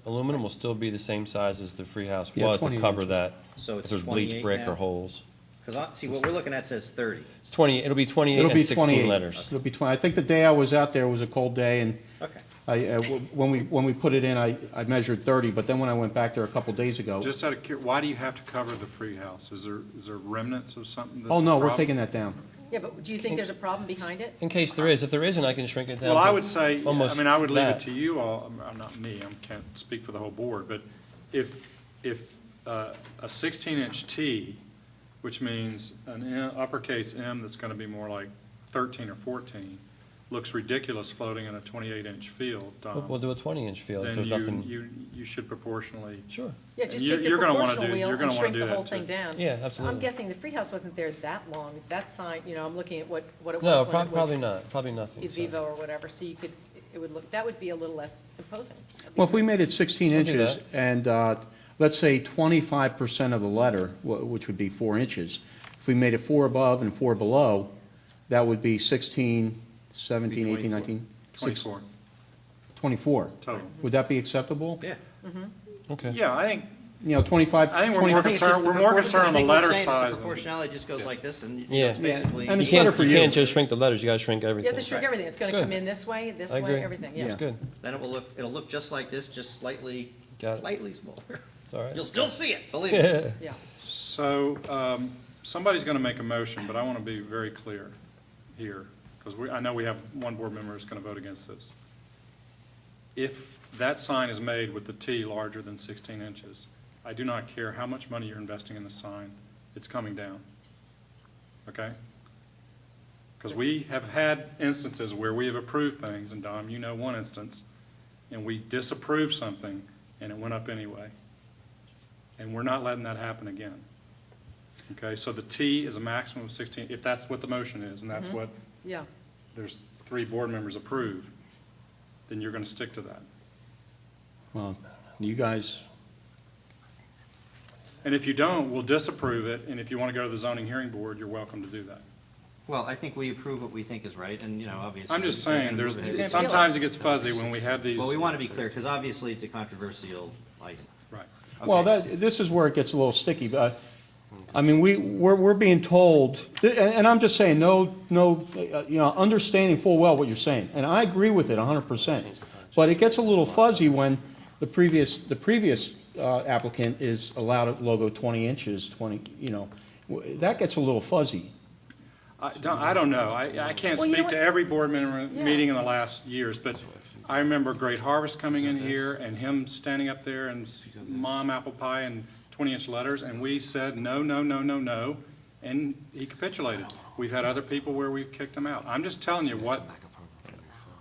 aluminum will still be the same size as the free house Yeah, was to 20 cover inches. that. So If it's there's bleached 28 brick now? or holes. Because, see, what we're looking at says 30. It's 20, it'll be 28 It'll be and 16 28. letters. It'll be 20. I think the day I was out there was a cold day, and Okay. when we put it in, I measured 30, but then when I went back there a couple days ago. Just out of why do you have to cover the pre-house? Is there remnants of something that's Oh, a no, we're problem? taking that down. Yeah, but do you think there's a problem behind it? In case there is, if there isn't, I can shrink it down. Well, I to would say, I almost mean, I would leave it that. to you all, I'm not me, I can't speak for the whole board, but if a 16-inch T, which means an uppercase M that's gonna be more like 13 or 14, looks ridiculous floating in a 28-inch field, We'll do a 20-inch field if then there's nothing. you should proportionally. Sure. Yeah, just And take the you're gonna wanna proportional do- wheel you're and gonna wanna shrink do the that whole too. thing down. Yeah, absolutely. I'm guessing the free house wasn't there that long. That sign, you know, I'm looking at what it No, was when it was. probably not, probably nothing. so. Vivo or whatever, so you could, it would look, that would be a little less imposing. That'd be Well, if we great. made it 16 We'll do inches, and let's say 25% of the letter, which would be 4 inches, if we made it 4 above and 4 below, that would be 16, 17, 18, 19? 24 24. total. Would that be acceptable? Yeah. Okay. Yeah, I think, You know, 25. I think we're 20 more I think it's just concerned, the we're more proportion- concerned on I the think what letter we're saying is size. The than- proportionality just goes like this, and you know, Yeah. it's basically. And You it's better can't, for you you. can't just shrink the letters, you gotta shrink You everything. have to shrink everything. It's gonna Good. come in this way, I agree. everything, yeah. That's good. Then it'll look just like this, just slightly Got it. smaller. It's all right. You'll still see it, believe me. Yeah. So, somebody's gonna make a motion, but I wanna be very clear here, because I know we have one board member who's gonna vote against this. If that sign is made with the T larger than 16 inches, I do not care how much money you're investing in the sign, it's coming down. Okay? Because we have had instances where we have approved things, and Dom, you know one instance, and we disapproved something, and it went up anyway. And we're not letting that happen again. Okay, so the T is a maximum of 16, if that's what the motion is, and that's what Yeah. there's 3 board members approve, then you're gonna stick to that. Well, you guys, And if you don't, we'll disapprove it, and if you wanna go to the zoning hearing board, you're welcome to do that. Well, I think we approve what we think is right, and, you know, obviously. I'm just we're saying, gonna there's, move ahead. sometimes it gets fuzzy when we have these. Well, we want to be clear, because obviously it's a controversial item. Right. well, this is where it gets a little sticky. But I mean, we're being told, and I'm just saying, no, you know, understanding full well what you're saying, and I agree with it 100%. But it gets a little fuzzy when the previous applicant is allowed a logo 20 inches, 20, you know, that gets a little fuzzy. I don't know. I can't Well, you know speak what- to every board member Yeah. meeting in the last years, but I remember Great Harvest coming in here and him standing up there and mom apple pie and 20-inch letters, and we said, no, no, no, no, no, and he capitulated. We've had other people where we've kicked him out. I'm just telling you what,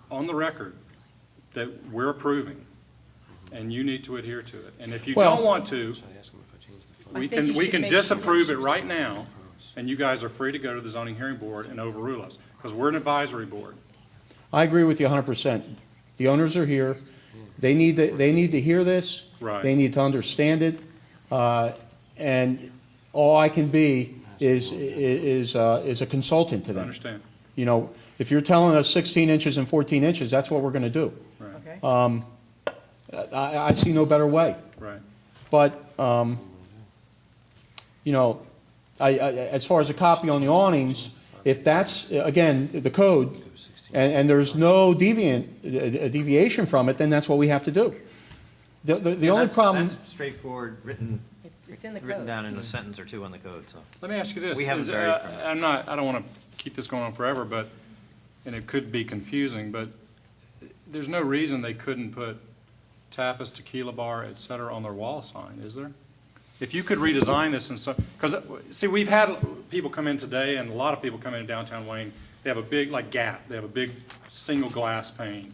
on the record, that we're approving, and you need to adhere to it. And if you Well- don't want to, I we think you we should can make- disapprove it right now, and you guys are free to go to the zoning hearing board and overrule us, because we're an advisory board. I agree with you 100%. The owners are here. They need to hear this. Right. They need to understand it. And all I can be is a consultant to I them. understand. You know, if you're telling us 16 inches and 14 inches, that's what we're going to do. Okay. I see no better way. Right. But, you know, as far as a copy on the awnings, if that's, again, the code, and there's no deviation from it, then that's what we have to do. The only problem. That's straightforward, written It's in the written code. down in a sentence or two on the code, so. Let me ask you this. We haven't Is, varied from it. I don't want to keep this going on forever, but, and it could be confusing, but there's no reason they couldn't put tapas, tequila bar, et cetera, on their wall sign, is there? If you could redesign this and so, because, see, we've had people come in today, and a lot of people come in downtown Wayne, they have a big, like Gap, they have a big single glass pane.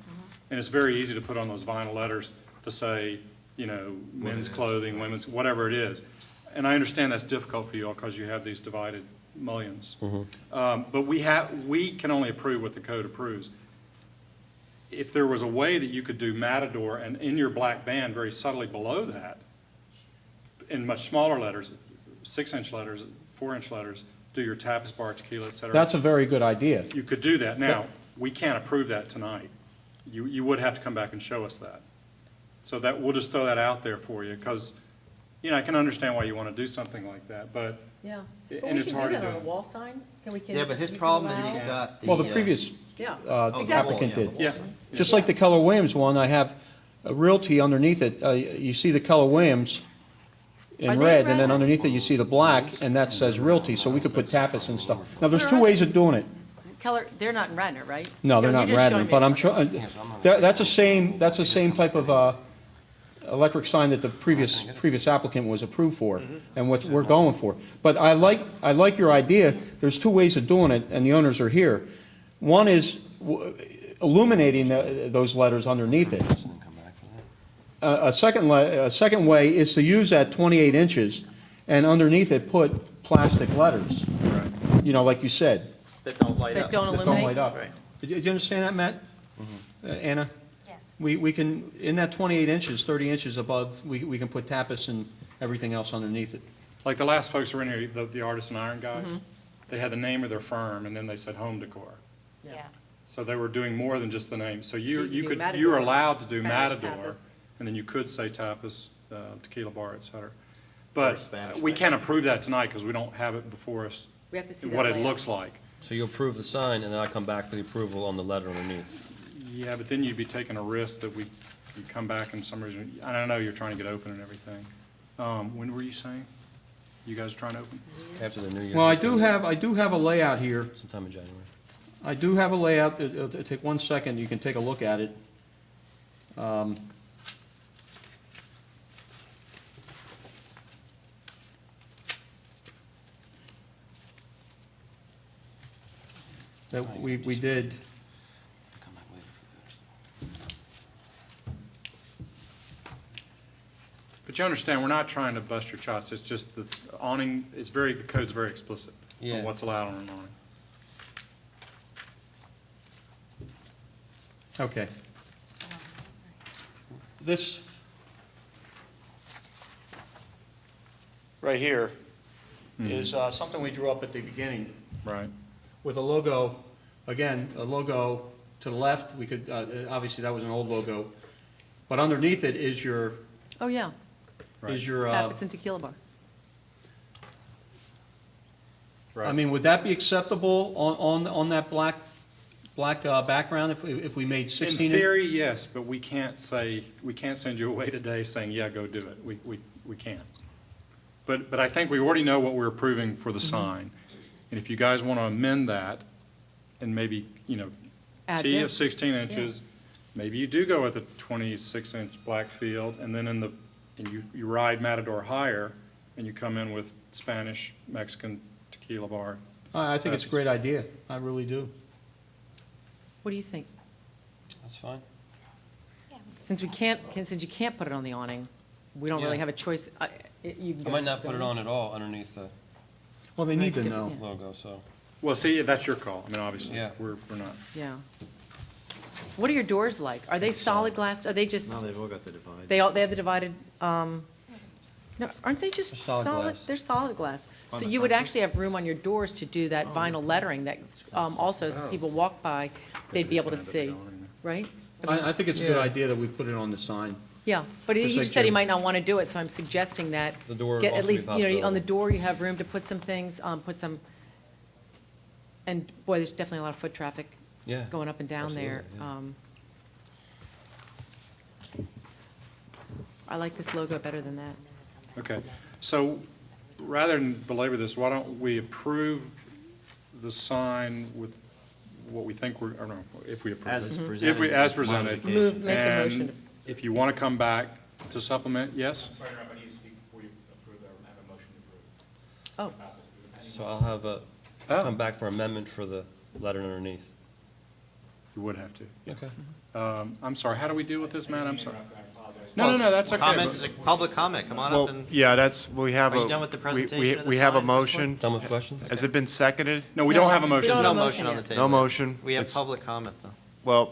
And it's very easy to put on those vinyl letters to say men's clothing, women's, whatever it is. And I understand that's difficult for you all because you have these divided mullions. But we can only approve what the code approves. If there was a way that you could do Matador and in your black band very subtly below that, in much smaller letters, 6-inch letters, 4-inch letters, do your tapas bar, tequila, et cetera. That's a very good idea. You could do that. Now, we can't approve that tonight. You would have to come back and show us that. So that, we'll just throw that out there for you, because, I can understand why you want to do something like that, but, Yeah. and it's hard to Can we do that on a do. wall sign? Yeah, but his you can problem is allow- he's got the. Well, the previous Yeah, exactly. applicant did. Yeah. Just like the Keller Williams one, I have a realty underneath it. You see the Keller Williams Are in they red, and red? then underneath it, you see the black, and that says realty, so we could put tapas and stuff. Now, there's two ways of doing it. Keller, they're not in Radnor, right? No, they're You're not in just Radnor, showing me but I'm something. sure, that's the same type of electric sign that the previous applicant was approved for, and what we're going for. But I like your idea. There's two ways of doing it, and the owners are here. One is illuminating those letters underneath it. A second way is to use that 28 inches, and underneath it put plastic letters, like you said, That don't light That up. don't that illuminate? don't light up. Right. Did you understand that, Matt? Anna? Yes. We can, in that 28 inches, 30 inches above, we can put tapas and everything else underneath it. Like the last folks who were in here, the artisan iron guys, they had the name of their firm, and then they said home decor. Yeah. So they were doing more than just the name. So you you could, do you were Matador, allowed to do Spanish Matador, tapas. and then you could say tapas, tequila bar, et cetera. Or But Spanish we tapas. can't approve that tonight because we don't have it before us, We have to see that what it layout. looks like. So you approve the sign, and then I come back for the approval on the letter underneath. Yeah, but then you'd be taking a risk that you come back and some reason, and I know you're trying to get open and everything. When were you saying? You guys are trying to open? After the new year. Well, I do have a layout here. Sometime in January. I do have a layout. It'll take 1 second. You can take a look at it. That we did. But you understand, we're not trying to bust your chops. It's just the awning is the code's very explicit Yeah. on what's allowed on an awning. Okay. This right here is something we drew up at the beginning Right. with a logo, again, a logo to the left. We could, obviously, that was an old logo. But underneath it is your, Oh, yeah, tapas and tequila bar. Right. I mean, would that be acceptable on that black background if we made 16? In theory, yes, but we can't send you away today saying, yeah, go do it. We can't. But I think we already know what we're approving for the sign. And if you guys want to amend that and maybe, Add T of this. 16 inches, maybe you do go with a 26-inch black field, and then you ride Matador higher, and you come in with Spanish, Mexican tequila bar. I think it's a great idea. I really do. What do you think? That's fine. Since you can't put it on the awning, we don't really Yeah. have a choice. You can I go might not put it zoning. on at all underneath the Well, they need to Right. know. logo, so. Well, see, that's your call. I mean, obviously, Yeah. we're not. Yeah. What are your doors like? Are they solid glass? Are they just, No, they've all got the divide. they have the divided, no, aren't they just They're solid solid? glass. They're solid glass. On So the you would front. actually have room on your doors to do that vinyl lettering that, also as people walk by, they'd be able to see, right? I think it's a good Yeah. idea that we put it on the sign. Yeah, but Just he like said he Jim. might not want to do it, so I'm suggesting that. The door Get at also be a least, on the possibility. door, you have room to put some things, and boy, there's definitely a lot of foot traffic Yeah. going up and down there. Absolutely, I like this logo better than that. Okay, so rather than belabor this, why don't we approve the sign with what we think we're, or no, if we approve As it. is Mm-hmm. presented. If we, as presented. Make the motion. And if you want to come back to supplement, yes? Sorry, I need to speak before you approve or have a motion to approve. Oh, So I'll have Oh. come back for amendment for the letter underneath. You would have to. Okay. I'm sorry, how do we deal with this, Matt? I'm sorry. I apologize. No, that's okay. Comment, but- is a public comment, come on Well, up and, yeah, we have Are a. you done with the we- presentation of the We have a sign at this motion. Done with questions? Has it been seconded? No, we don't have a motion. there's no have a motion motion on the yet. table. No motion. We have It's- public comment, though. Well,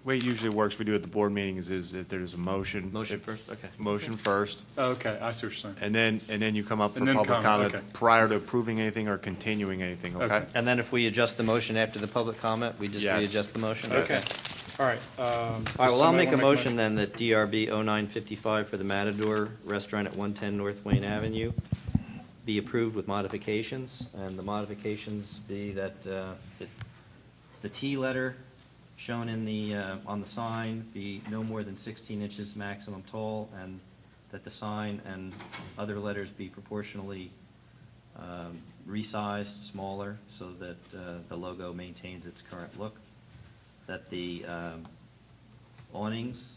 the way it usually works, we do at the board meetings is if there's a motion. Motion if- first, okay. Motion first, Okay, I see what you're saying. and then you come up for And then public comment, comment okay. prior to approving anything or continuing anything, okay? Okay. And then if we adjust the motion after the public comment, we just Yes. readjust the motion? Okay, all right. All right, well, I'll make a motion then that DRB 0955 for the Matador Restaurant at 110 North Wayne Avenue be approved with modifications, and the modifications be that the T letter shown in the, on the sign be no more than 16 inches maximum tall, and that the sign and other letters be proportionally resized, smaller, so that the logo maintains its current look. That the awnings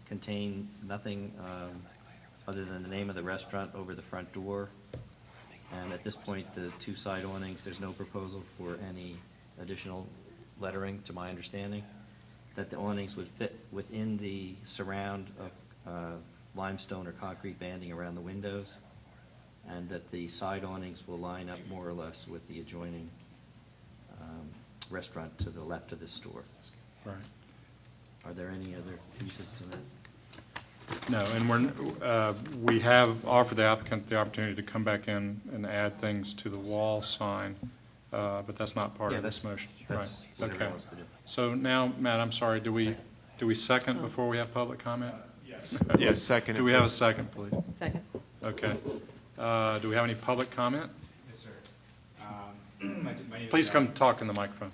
contain nothing other than the name of the restaurant over the front door. And at this point, the two side awnings, there's no proposal for any additional lettering, to my understanding. That the awnings would fit within the surround of limestone or concrete banding around the windows. And that the side awnings will line up more or less with the adjoining restaurant to the left of this store. Right. Are there any other pieces to that? No, and we have offered the applicant the opportunity to come back in and add things to the wall sign, but that's not part Yeah, of this that's- motion. that's Right. whatever he Okay. wants to do. So now, Matt, I'm sorry, do we second before we have public comment? Yes. Yes, second. Do we have a second, please? Second. Okay. Do we have any public comment? Yes, sir. My name is Please John. come talk in the microphone.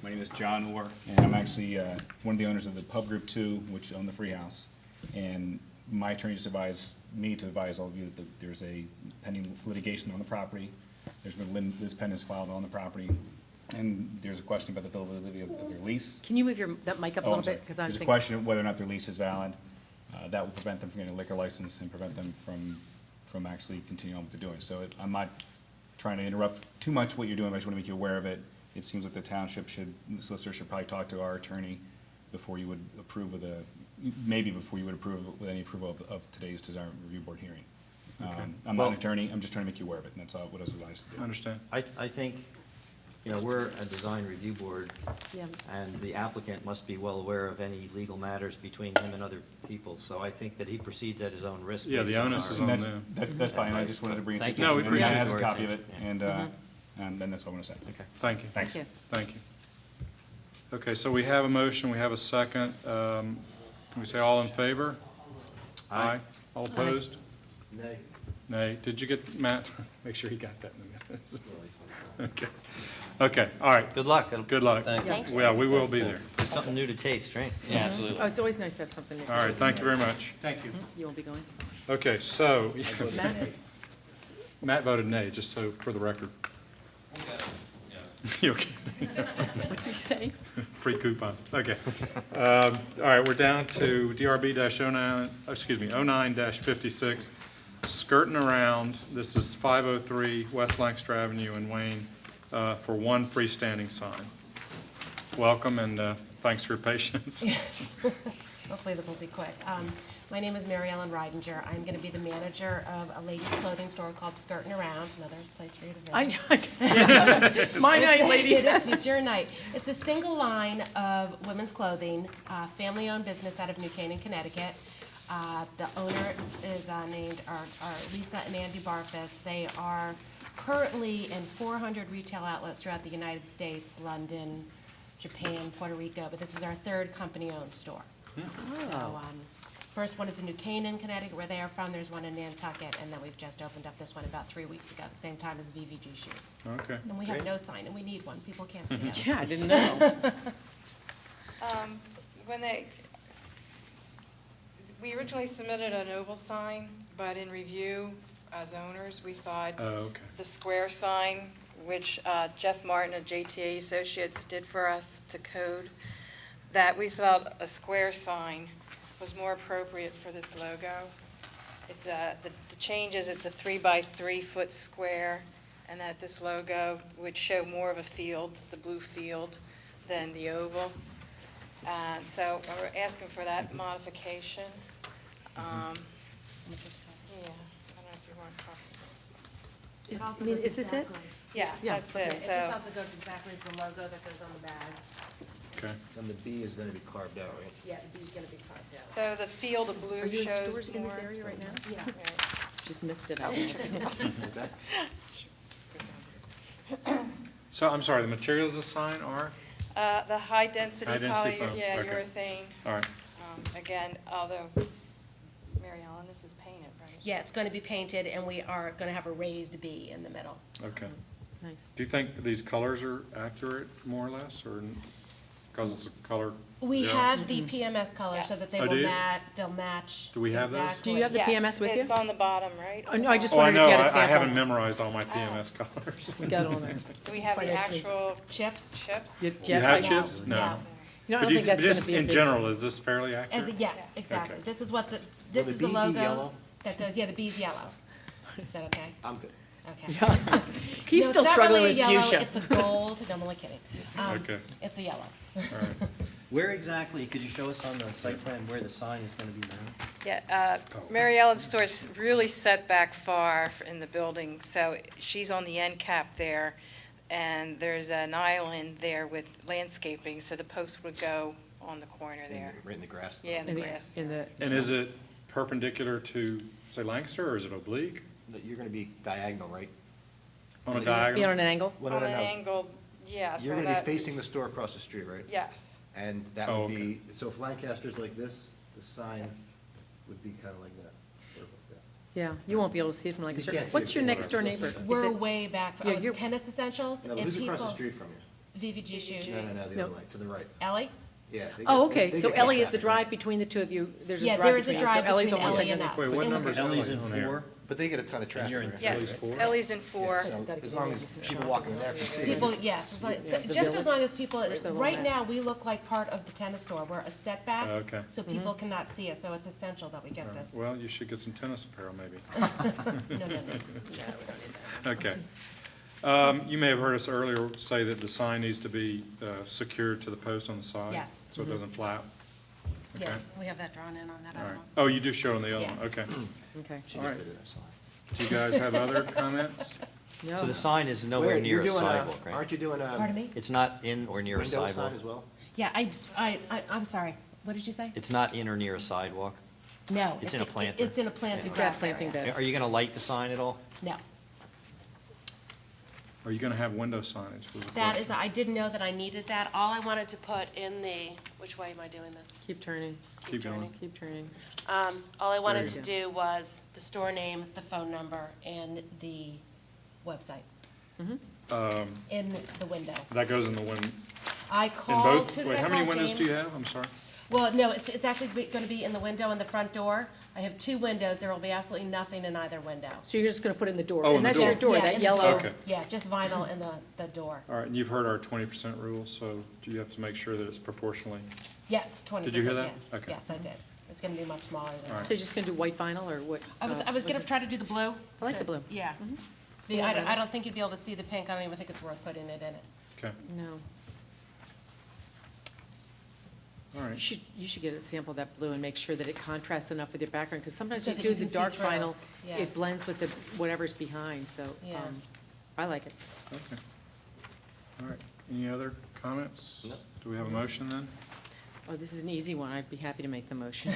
My name is John Orr, and I'm actually one of the owners of the Pub Group 2, which own the Free House. And my attorney just advised me to advise all of you that there's a pending litigation on the property. There's been Liz pendants filed on the property, and there's a question about the validity of their lease. Can you move that mic up a Oh, little I'm sorry. bit? Because I'm There's a thinking. question of whether or not their lease is valid. That will prevent them from getting a liquor license and prevent them from actually continuing on what they're doing. So I'm not trying to interrupt too much what you're doing, but I just want to make you aware of it. It seems like the township the solicitor should probably talk to our attorney before you would approve with maybe before you would approve with any approval of today's design review board hearing. I'm not an attorney, I'm just trying to make you aware of it, and that's all what I was advised to do. Understand? I think, we're a design review board, Yeah. and the applicant must be well aware of any legal matters between him and other people. So I think that he proceeds at his own risk. Yeah, based the on onus our- is And on that's, them. that's fine, I just wanted to bring it to Thank your you. No, we attention. appreciate Matt has it. a copy of it, Yeah. and then that's what I want to say. Okay. Thank you. Thanks. Thank you. Thank you. Okay, so we have a motion, we have a second. Can we say all in favor? Aye. All opposed? Nay. Nay. Did you get, Matt? Make sure he got that in the minutes. Okay. Okay, all right. Good luck. Good luck. Thank you. Thank you. Yeah, we will be there. It's something new to taste, right? Yeah, absolutely. Oh, it's always nice to have something. All right, thank you very much. Thank you. You won't be going? Okay, so, Matt? Matt voted nay, just so for the record. You okay? What's he say? Free coupons, okay. All right, we're down to DRB-09-56, skirting around. This is 503 West Lancaster Avenue in Wayne for one freestanding sign. Welcome and thanks for your patience. Hopefully this will be quick. My name is Mary Ellen Ridinger. I'm going to be the manager of a ladies' clothing store called Skirtin' Around, another place for you to visit. It's my night, ladies. It's your night. It's a single line of women's clothing, family-owned business out of New Canaan, Connecticut. The owner is named are Lisa and Andy Barfus. They are currently in 400 retail outlets throughout the United States, London, Japan, Puerto Rico, but this is our third company-owned store. So, first one is in New Canaan, Connecticut, where they are from. There's one in Nantucket, and then we've just opened up this one about 3 weeks ago, the same time as VVG Shoes. Okay. And we have no sign, and we need one. People can't see it. Yeah, I didn't know. We originally submitted an oval sign, but in review, as owners, we thought Oh, okay. the square sign, which Jeff Martin of JTA Associates did for us to code, that we felt a square sign was more appropriate for this logo. It's the change is it's a 3 by 3 foot square, and that this logo would show more of a field, the blue field, than the oval. And so we're asking for that modification. Yeah, I don't know if you want copies. Is, I mean, is this it? Yes, Yeah. that's Yeah, it, it just so. also goes exactly as the logo that goes on the bags. Okay. And the B is gonna be carved out, right? Yeah, the B's gonna be carved out. So the field of blue Are you in shows stores in this more. area right now? Yeah. Just missed it, I guess. Is that? So, I'm sorry, the materials of the sign are? The high-density High-density poly, foam, yeah, okay. urethane. All right. Again, although, Mary Ellen, this is painted, right? Yeah, it's gonna be painted, and we are gonna have a raised B in the middle. Okay. Nice. Do you think these colors are accurate, more or less, or because it's a color? We gel? have the PMS colors so that they Oh, do will you? they'll match. Do we have those? exactly. Do you have the Yes, PMS with you? it's on the bottom, right? Oh, no, I just Oh, I wondered if know, you had a I sample. haven't memorized all my PMS colors. We got it on there. Do we have the Financially. actual Chips? chips? You- You Jeff, have I- chips? No. No. You know, I But don't you- think that's just gonna be a in big. general, is this fairly And accurate? yes, exactly. Okay. This is what this Will is the the B be logo yellow? that goes, yeah, the B's yellow. Is that okay? I'm good. Okay. He's No, still it's not struggling really with a yellow, fuchsia. it's a gold. No, I'm only kidding. Okay. It's a yellow. All right. Where exactly, could you show us on the site plan where the sign is gonna be mounted? Yeah, Mary Ellen's store is really set back far in the building, so she's on the end cap there, and there's an island there with landscaping, so the post would go on the corner there. Right in the grass? Yeah, in the In the- grass. in the. And is it perpendicular to, say, Lancaster, or is it oblique? That You're gonna be diagonal, right? On a Be diagonal? on an angle? Well, On no, no, an no. angle, yeah, You're so gonna that, be facing the store across the street, right? yes. And that Oh, would okay. be, so if Lancaster's like this, the sign would be kinda like that. Sort of like that. Yeah, you won't be able to see it from like a You certain, can't see what's it your from next door where neighbor? it's Is We're it- way back. Yeah, Oh, it's you're- Tennis Essentials No, and who's across the people. street from you? VVG shoes. No, the No. other way, to the right. Ellie? Yeah. they Oh, get- okay, they so get that Ellie is the traffic, drive right? between the two of you, there's a Yeah, drive there is a between you, drive so Ellie's the between one Ellie taking and the. us. Wait, what And- number is Ellie's Ellie in on here? 4? But they get a ton of traffic, you're in right? Yes, four? Ellie's in 4. So as long as people walking there can see. People, it. yes, as long- Yeah, the just as village. long as people, Where's the right little now, we look like part of the tennis store. We're a setback. Okay. So people cannot see us, so it's essential that we get this. Well, you should get some tennis apparel, maybe. No, no, no. Okay. You may have heard us earlier say that the sign needs to be secured to the post on the side. Yes. So it doesn't flap. Yeah, Okay. we have that drawn in on that All other right. one. Oh, you do show on the other Yeah. one, okay. Okay. She All just right. did it, I saw it. Do you guys have other comments? No. So the sign is nowhere Wait, near you're a doing sidewalk, Aren't right? you doing a Pardon me? It's not in or near a window sign sidewalk? as well? Yeah, I'm sorry. What did you say? It's not in or near a sidewalk? No. It's in a planter. It's in a planted It's grass got planting area. bed. Are you gonna light the sign at all? No. Are you gonna have window signage? was the That question. is, I didn't know that I needed that. All I wanted to put in the, which way am I doing this? Keep turning, Keep going. keep turning. All I wanted There to you do was the store name, the phone number, and the website in the window. That goes in the win, I in called, both, who did wait, I how many call, windows do you James? have? I'm sorry. Well, no, it's actually gonna be in the window in the front door. I have two windows. There will be absolutely nothing in either window. So you're just gonna put it in the door? Oh, in And the that's your door. door, Yeah, that in the yellow? door. Okay. Yeah, just vinyl in the door. All right, and you've heard our 20% rule, so do you have to make sure that it's proportionally? Yes, 20%. Did you hear that? yeah. Okay. Yes, I did. It's gonna be much smaller than All right. So you're just gonna do white vinyl, or what? I was gonna try to do the blue. I like the So- blue. Yeah. I don't think you'd be able to see the pink. I don't even think it's worth putting it in it. Okay, No. all right. You should get a sample of that blue and make sure that it contrasts enough with your background, because sometimes So you that do you the can see dark through. vinyl, Yeah. it blends with the, whatever's behind, so, Yeah. I like it. Okay. All right, any other comments? No. Do we have a motion then? Oh, this is an easy one, I'd be happy to make the motion.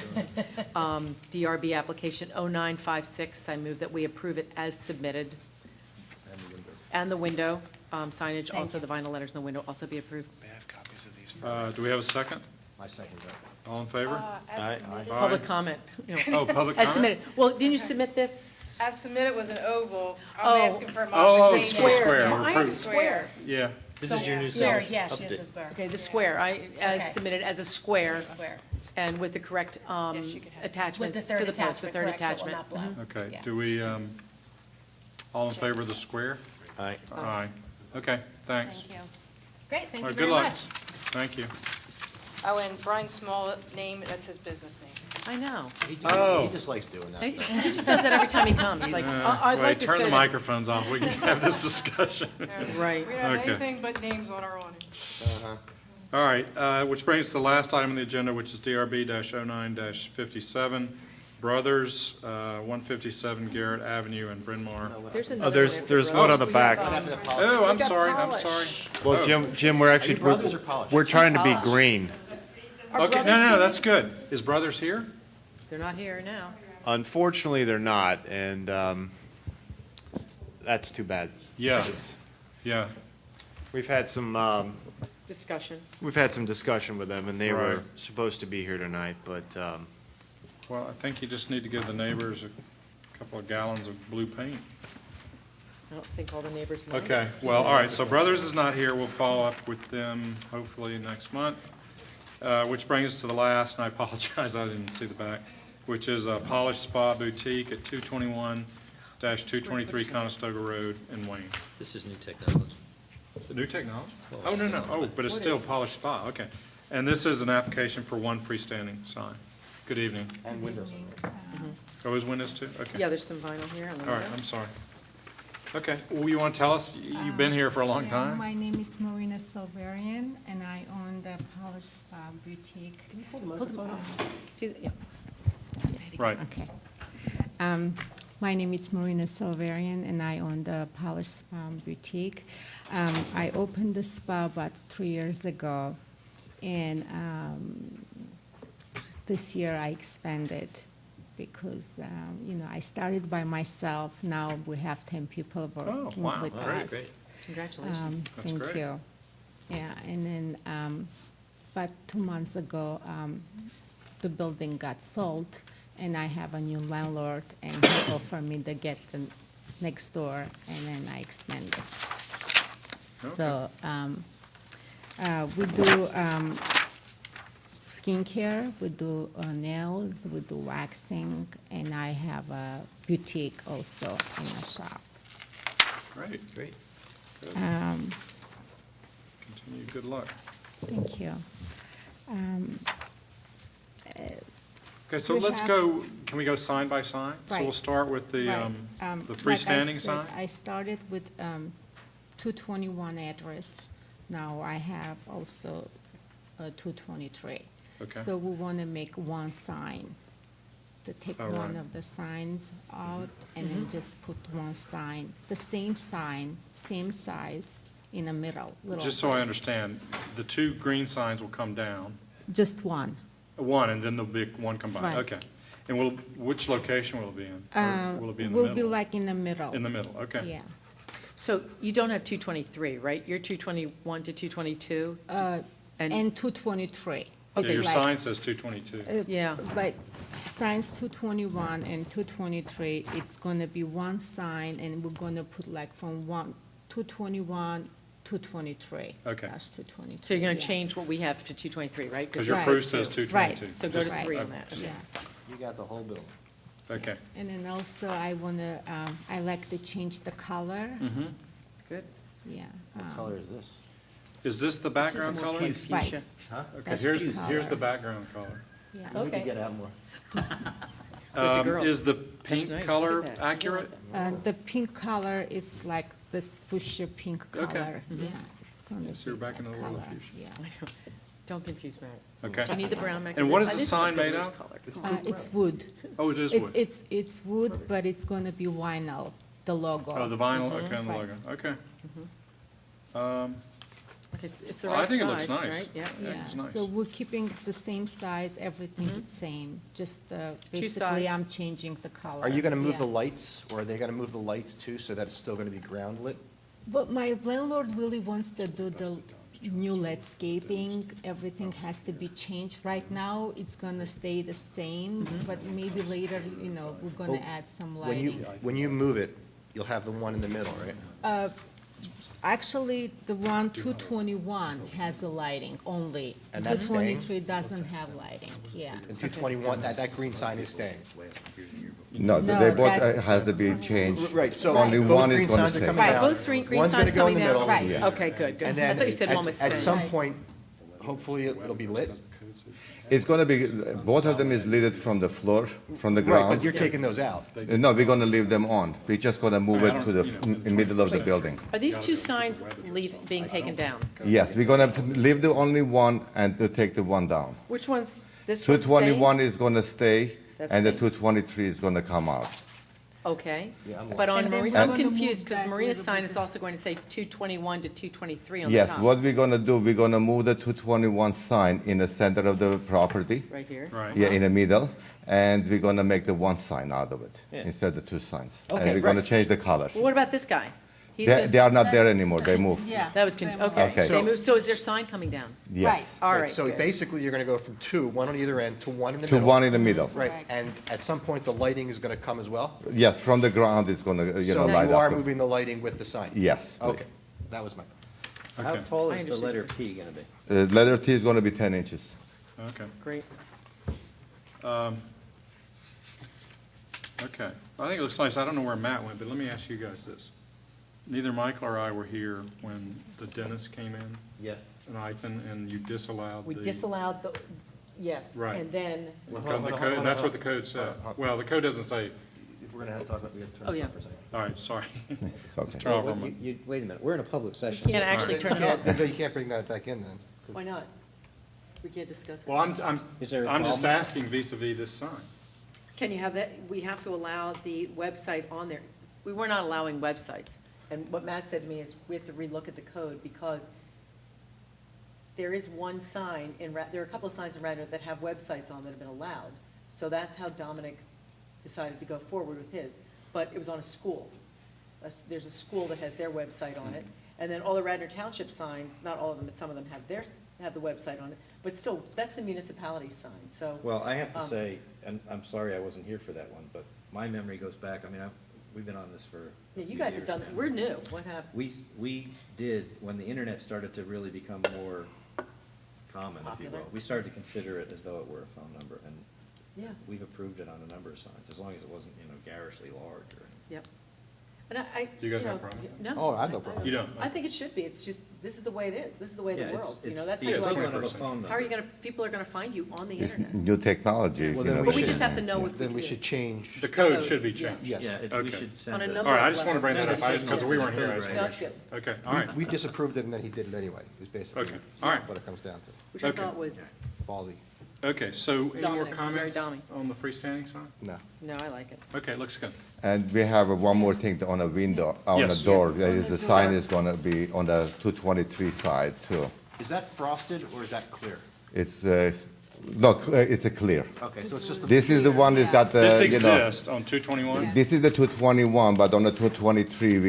DRB application 0956, I move that we approve it as submitted, And the window. and the window signage, Thank also you. the vinyl letters in the window also be approved. May I have copies of these? Do we have a second? My second that. All in favor? As submitted. Aye. Public comment, you know. Oh, public As comment? submitted. Well, didn't you submit this? As submitted was an oval. Oh. I'm asking for a Oh, modification. square, yeah. we're I have approved. square. Yeah, This is your new Square, sign? yeah, she has Update. the square. Okay, the square, as Okay. submitted as a square, It's a square. and with the correct Yes, you can have it. With the attachments to third the post, the attachment, third correct, so it will attachment. not blow. okay. Yeah. Do we, all in favor of the square? Aye. Aye. Okay, thanks. Thank you. Great, thank All you right, good very luck. much. Thank you. Oh, and Brian Small name, that's his business name. I know. Oh. He just likes doing that He stuff. just does that every time he comes, like, I'd like Wait, to turn say the that. microphones off, we can have this discussion. Right. We don't have Okay. anything but names on our awning. Uh-huh. All right, which brings us to the last item on the agenda, which is DRB-09-57. Brothers, 157 Garrett Avenue in Bryn Mawr. There's Oh, another there's one on the back. Oh, I'm sorry, I'm sorry. Well, Oh. Jim, we're actually, Brothers or polished? we're trying to be green. Okay, no, that's good. Is Brothers here? They're not here now. Unfortunately, they're not, and that's too bad. Yeah, yeah. We've had some Discussion. discussion with them, and they were Right. supposed to be here tonight, but Well, I think you just need to give the neighbors a couple of gallons of blue paint. I don't think all the neighbors mind. Okay, well, all right, so Brothers is not here. We'll follow up with them hopefully next month. Which brings us to the last, and I apologize, I didn't see the back, which is a Polished Spa Boutique at 221-223 Conestoga Road in Wayne. This is new technology. The new technology? Oh, no, oh, but it's still Polished Spa, okay. And this is an application for one freestanding sign. Good evening. And windows. Oh, is windows too? Okay. Yeah, there's some vinyl here on the All right, window. I'm sorry. Okay, well, you want to tell us, you've been here for a long time? My name is Marina Silverian, and I own the Polish Spa Boutique. See, yeah. Right. Okay. My name is Marina Silverian, and I own the Polish Spa Boutique. I opened the spa about 3 years ago, and this year I expanded because, I started by myself. Now we have 10 people working wow. with All right, us. great. Congratulations. That's Thank great. you. Yeah, and then, about 2 months ago, the building got sold, and I have a new landlord, and he offered me to get the next door, and then I expanded. So, we do skincare, we do nails, we do waxing, and I have a boutique also in a shop. Great. Good. Continue, good luck. Thank you. Okay, so We let's have- go, can we go sign by sign? So we'll Right. start with the Right. the Like I freestanding said, sign? I started with 221 address. Now I have also 223. Okay. So we want to make one sign, to take Oh, one right. of the signs out and then just put one sign, the same sign, same size in the middle, little. Just so I understand, the two green signs will come down, Just one. one, and then there'll be one combined, Right. okay. And which location will it be in? Or will it be in the Will be middle? like in the middle. In the middle, okay. Yeah. So you don't have 223, right? You're 221 to 222? And 223. Yeah, It's your like- sign says 222. Yeah. Like, signs 221 and 223, it's gonna be one sign, and we're gonna put like from 221, 223. Okay. That's 223. So you're going yeah. to change what we have to 223, right? Because your Right. proof says Two. 222. Right. So go to Right. 3 on that. Yeah. You got the whole bill. Okay. And then also, I wanna, I like to change the color, Mm-hmm. Good. yeah. What color is this? Is this the background This is more color? pink fuchsia. Huh? Okay, That's here's the the color. background color. Yeah. You need to Okay. get out more. the girls. Is the That's pink nice. color Look at that. accurate? The pink color, it's like this fuchsia pink Okay. color, yeah. It's gonna Yes, you're be back that in the world of color, fuchsia. yeah. Don't confuse Mary. Okay. Do you need the brown magazine? And what is Oh, the this sign like made the of? rose color. It's wood. Oh, it is It's, wood. it's wood, but it's gonna be vinyl, the logo. Oh, the vinyl, okay, and the Right. logo, okay. Okay, so it's the I right think it looks size, nice. right? Yeah. Yeah, Yeah, it's nice. so we're keeping the same size, everything the same, just basically sides. I'm changing the color. Are you gonna move the yeah. lights, or are they gonna move the lights too, so that it's still gonna be ground lit? But my landlord really wants to do the new landscaping, everything has to be changed. Right now, it's gonna stay the same, but maybe later, we're gonna Well, add some When you, lighting. when you move it, you'll have the one in the middle, right? Actually, the one 221 has the lighting only. And that's staying? 223 doesn't have lighting, yeah. And 221, that green sign is staying. No, No, they both that's- has to be changed. Right, so Only both one is green gonna signs are stay. coming Right, down. both green One's gonna signs go in coming the down? middle. Right. Yeah. Okay, good, good. And I then, thought you said one was at staying. some point, hopefully it'll be lit. It's gonna be, both of them is lit from the floor, from the Right, but ground. you're taking those out. No, we're gonna leave them on. We're just gonna move it to the middle of the building. Are these two signs being taken down? Yes, we're gonna leave the only one and to take the one down. Which one's, this one's staying? 221 is gonna stay, That's and the me. 223 is gonna come out. Okay, Yeah, I'm but on And then Maria, we're I'm gonna confused, move because that Maria's little sign bit. is also going to say 221 to 223 on the Yes, top. what we're gonna do, we're gonna move the 221 sign in the center of the property. Right here? Right. Yeah, in the middle, and we're gonna make the one sign out of it, Yeah. instead of the two signs. Okay, And we're gonna right. change the colors. Well, what about this guy? He's They just- are not there anymore, they moved. Yeah. That was, okay. Okay. They moved, so is their sign coming down? Yes. All Right, right, so good. basically, you're gonna go from two, one on either end, to one in the To middle. one in the middle. Right, Correct. and at some point, the lighting is gonna come as well? Yes, from the ground, it's gonna, So light you are up. moving the lighting with the sign? Yes. Okay, that was my, How Okay. tall I is the understand. letter P gonna be? Letter T is gonna be 10 inches. Okay. Great. Okay. I think it looks nice. I don't know where Matt went, but let me ask you guys this. Neither Michael or I were here when the dentist came in, yeah. and Ivan, and you disallowed We the. disallowed the, yes, Right. and then, the code, and that's what the code said. Well, the code doesn't say, If we're gonna have to talk about, we have to turn Oh, this yeah. on for a second. all right, sorry. It's okay. Turn off our mic. Wait a minute, we're in a public session. can't actually turn it off. No, you can't bring that back in then. 'cause- Why not? We can't discuss it. Well, I'm Is there a I'm just problem? asking vis-à-vis this sign. Can you have that, we have to allow the website on there. We were not allowing websites. And what Matt said to me is, we have to relook at the code, because there is one sign in, there are a couple of signs in Radnor that have websites on that have been allowed. So that's how Dominic decided to go forward with his. But it was on a school. There's a school that has their website on it. And then all the Radnor Township signs, not all of them, but some of them have have the website on it. But still, that's the municipality sign, so. Well, I have to Um, say, and I'm sorry I wasn't here for that one, but my memory goes back, I mean, we've been on this for a Yeah, you few guys have years done, now. we're new. What happened? We did, when the internet started to really become more common, if you Popular. will, we started to consider it as though it were a phone number, and Yeah, we've approved it on a number of signs, as long as it wasn't, garishly large or anything. yep. And I. Do you guys have a know, problem? No. Oh, I have no problem. You don't? I think it should be. It's just, this is the way it is. This is the way of Yeah, the world. it's That's the how you equivalent of a 21st phone number. How are you gonna, people are gonna find you on the It's internet? new technology, Well, you then know. But we the- just have to know if we Then we can. should change. The code should be Yeah. changed. Yes. Yeah, we Okay. should send On a a. number All right, I just want to bring Send that a up, signal because to we the weren't here. I code just right No, wanted it's to- good. Okay, all right. We disapproved it and then he did it anyway, is basically. Okay, all right. What it comes down to, Which I Okay. thought was, ballsy. Okay, so any more Dominic, very comments Dominic. on the freestanding sign? No. no, I like it. Okay, looks good. And we have one more thing on a window, on a Yes. door. Yes. There is a sign is gonna be on the 223 side too. Is that frosted or is that clear? It's, no, it's a clear. Okay, so it's just the. This is the one that's got the, This you know. exists on 221? This is the 221, but on the 223,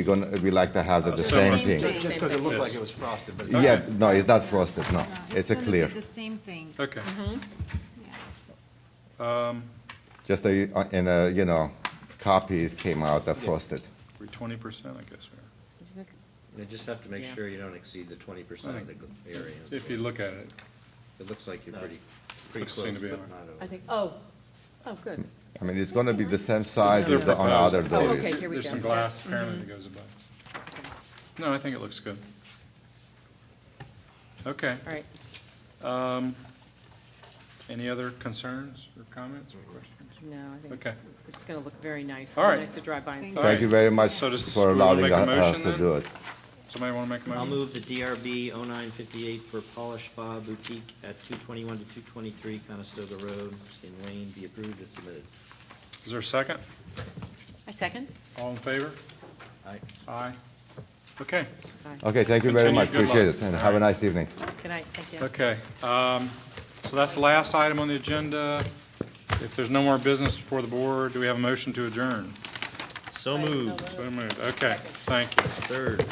we like to have the similar. same thing. Just because it looked Yes. like it was frosted, but. it's- Yeah, no, it's not frosted, no. It's a gonna clear. be the same thing. Okay. Yeah. Just in a, copy, it came out frosted. We're 20%, I guess we are. You just have to make Yeah. sure you don't exceed the 20% of the area. If you look at it, It looks like you're pretty Looks close, seem to be but all right. not over. I think, oh, good. I mean, it's gonna be the same size They're as the on the other proposed. doors. Okay, here we There's go. some glass That's- apparently that goes above. No, I think it looks good. Okay. All right. Any other concerns or comments or questions? No, I think Okay. it's gonna look very nice. All right. Nice to drive by and see. All Thank you right. very much So does- for we wanna allowing make a us motion to then? do it. Somebody want to make a motion? I'll move the DRB 0958 for Polish Spa Boutique at 221 to 223 Conestoga Road in Wayne be approved as submitted. Is there a second? I second. All in favor? Aye. Aye. Okay, Okay, thank you very Continued much, good appreciate luck. it, and All have a right. nice evening. Good night, thank you. okay. So that's the last item on the agenda. If there's no more business before the board, do we have a motion to adjourn? So Aye, so moved. So moved. Okay, thank you. Third.